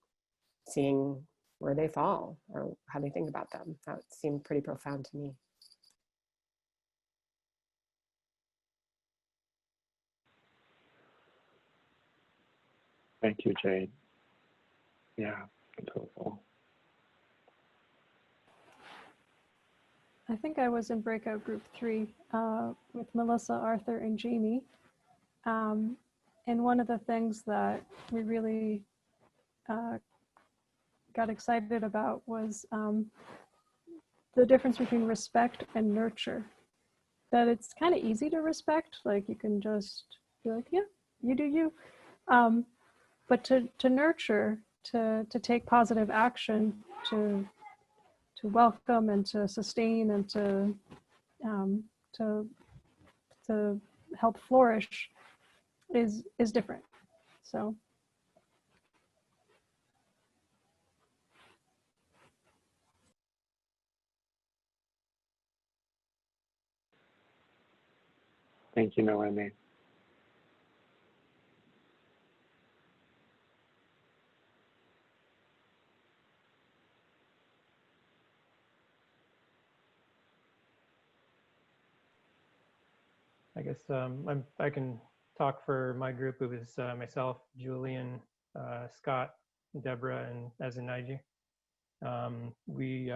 seeing where they fall or how they think about them. That seemed pretty profound to me. Thank you, Jade. Yeah, that's helpful. I think I was in breakout group 3 with Melissa, Arthur, and Jamie. And one of the things that we really got excited about was the difference between respect and nurture. That it's kind of easy to respect, like you can just be like, yeah, you do you. But to nurture, to take positive action, to welcome and to sustain and to help flourish is different. So. Thank you, Noemi. I guess I can talk for my group. It was myself, Julian, Scott, Deborah, and Azinaiji. We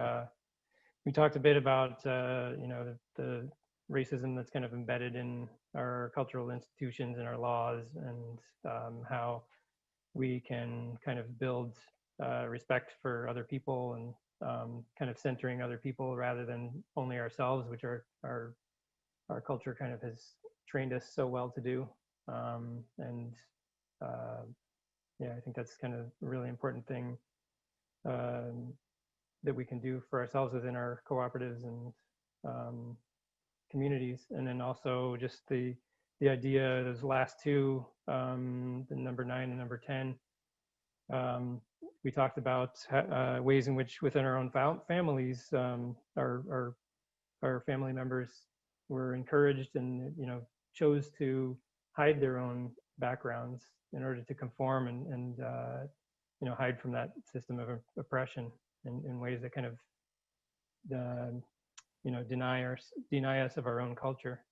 talked a bit about the racism that's kind of embedded in our cultural institutions and our laws, and how we can kind of build respect for other people and kind of centering other people rather than only ourselves, which our culture kind of has trained us so well to do. Yeah, I think that's kind of a really important thing that we can do for ourselves within our cooperatives and communities. And then also just the idea, those last two, the number 9 and number 10, we talked about ways in which within our own families, our family members were encouraged and chose to hide their own backgrounds in order to conform and hide from that system of oppression in ways that kind of deny us of our own culture.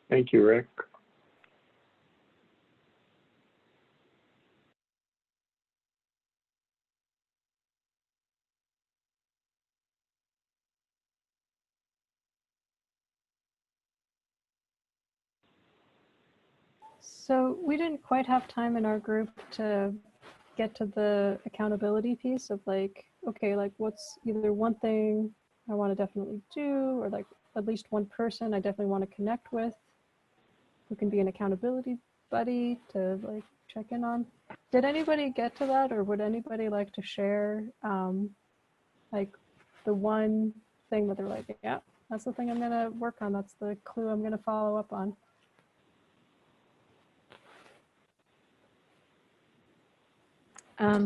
Thank you, Rick. So we didn't quite have time in our group to get to the accountability piece of like, okay, like what's either one thing I want to definitely do, or like at least one person I definitely want to connect with who can be an accountability buddy to like check in on. Did anybody get to that, or would anybody like to share like the one thing that they're like, yeah, that's the thing I'm gonna work on, that's the clue I'm gonna follow up on?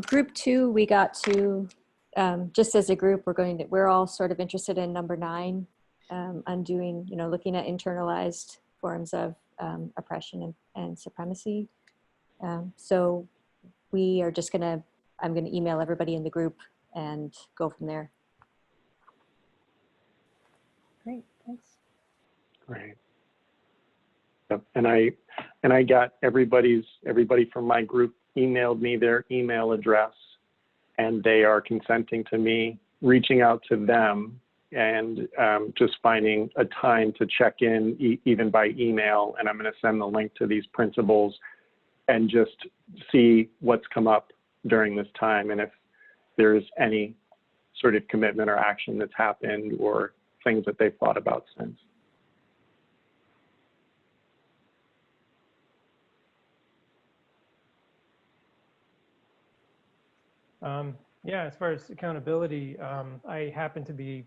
Group 2, we got to, just as a group, we're all sort of interested in number 9, undoing, looking at internalized forms of oppression and supremacy. So we are just I'm gonna email everybody in the group and go from there. Great, thanks. Great. Yep. And I got everybody from my group emailed me their email address, and they are consenting to me reaching out to them and just finding a time to check in even by email. And I'm going to send the link to these principles and just see what's come up during this time, and if there's any sort of commitment or action that's happened or things that they've thought about since. Yeah, as far as accountability, I happen to be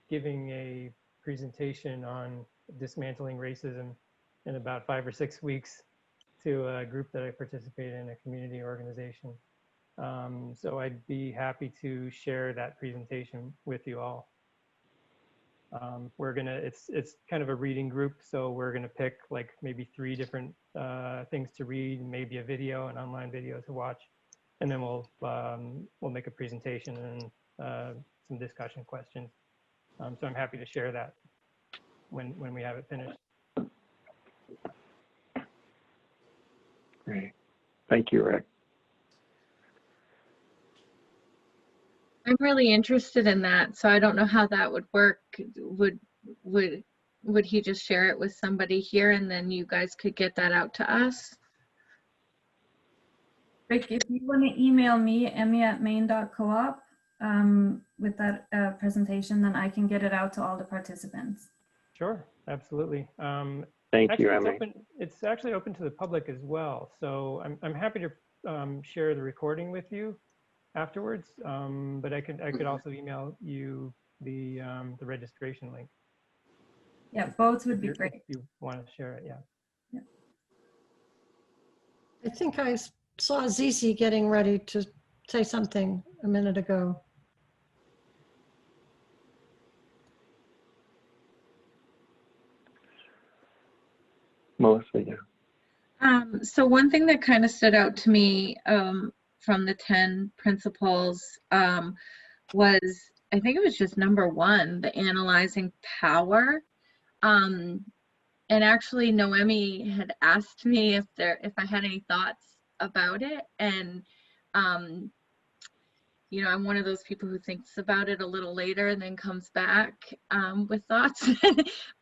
giving a presentation on dismantling racism in about 5 or 6 weeks to a group that I participate in, a community organization. So I'd be happy to share that presentation with you all. It's kind of a reading group, so we're gonna pick like maybe 3 different things to read, maybe a video, an online video to watch. And then we'll make a presentation and some discussion questions. So I'm happy to share that when we have it finished. Great. Thank you, Rick. I'm really interested in that, so I don't know how that would work. Would would he just share it with somebody here and then you guys could get that out to us? Rick, if you want to email me, emmy@maine.coop, with that presentation, then I can get it out to all the participants. Sure, absolutely. Thank you, Actually, Emmy. it's actually open to the public as well. So I'm happy to share the recording with you afterwards. But I could also email you the registration link. Yeah, both would be great. If you want to share it, yeah. I think I saw Zizi getting ready to say something a minute ago. Melissa, yeah. So one thing that kind of stood out to me from the 10 principles was, I think it was just number 1, the analyzing power. And actually Noemi had asked me if I had any thoughts about it. And you know, I'm one of those people who thinks about it a little later and then comes back with thoughts.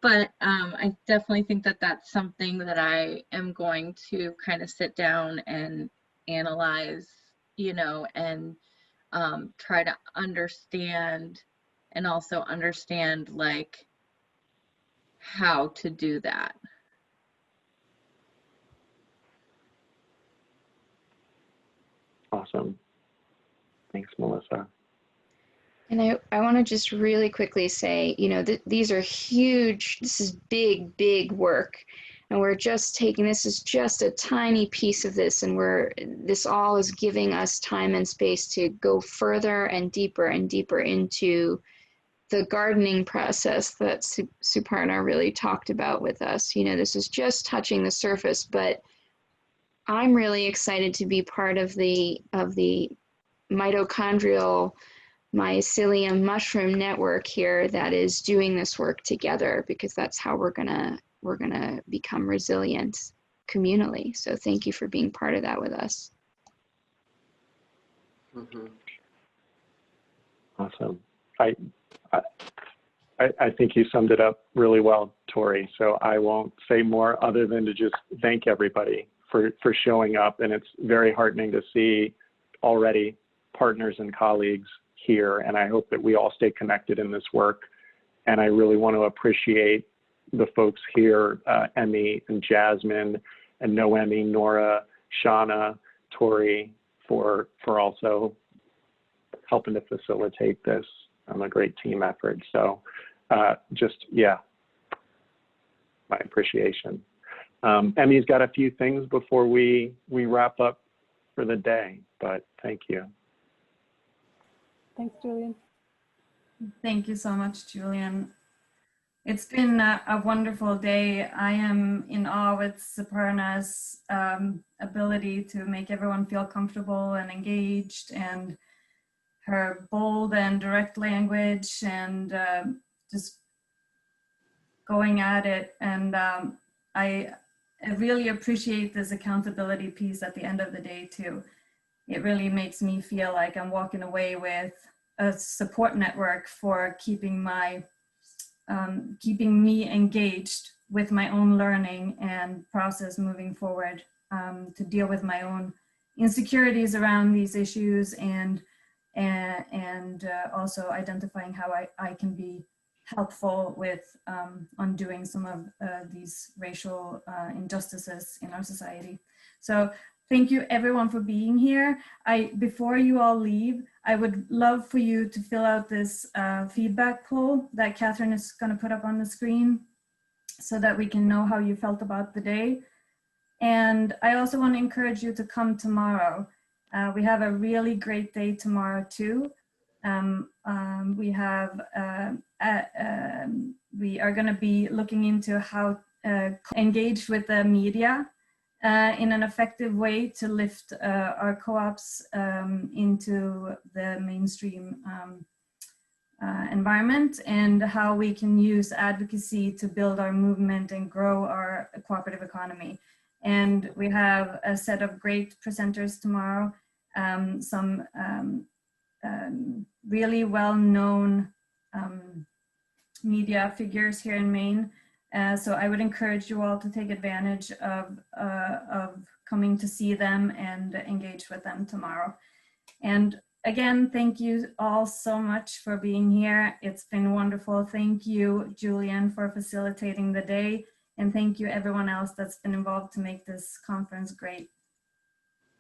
But I definitely think that that's something that I am going to kind of sit down and analyze, you know, and try to understand, and also understand like how to do that. Awesome. Thanks, Melissa. And I want to just really quickly say, you know, these are huge, this is big, big work. And we're just taking, this is just a tiny piece of this. And this all is giving us time and space to go further and deeper into the gardening process that Suparna really talked about with us. You know, this is just touching the surface, but I'm really excited to be part of the mitochondrial Mycelium mushroom network here that is doing this work together, because that's how we're gonna become resilient communally. So thank you for being part of that with us. Mm-hmm. Awesome. I think you summed it up really well, Tori. So I won't say more other than to just thank everybody for showing up. And it's very heartening to see already partners and colleagues here. And I hope that we all stay connected in this work. And I really want to appreciate the folks here, Emmy and Jasmine and Noemi, Nora, Shauna, Tori, for also helping to facilitate this. A great team effort. So just, yeah, my appreciation. Emmy's got a few things before we wrap up for the day, but thank you. Thanks, Julian. Thank you so much, Julian. It's been a wonderful day. I am in awe with Suparna's ability to make everyone feel comfortable and engaged, and her bold and direct language, and just going at it. And I really appreciate this accountability piece at the end of the day too. It really makes me feel like I'm walking away with a support network for keeping me engaged with my own learning and process moving forward, to deal with my own insecurities around these issues, and also identifying how I can be helpful with undoing some of these racial injustices in our society. So thank you everyone for being here. Before you all leave, I would love for you to fill out this feedback poll that Catherine is going to put up on the screen, so that we can know how you felt about the day. And I also want to encourage you to come tomorrow. We have a really great day tomorrow too. We are going to be looking into how to engage with the media in an effective way to lift our co-ops into the mainstream environment, and how we can use advocacy to build our movement and grow our cooperative economy. And we have a set of great presenters tomorrow, some really well-known media figures here in Maine, So I would encourage you all to take advantage of coming to see them and engage with them tomorrow. And again, thank you all so much for being here. It's been wonderful. Thank you, Julian, for facilitating the day. And thank you everyone else that's been involved to make this conference great.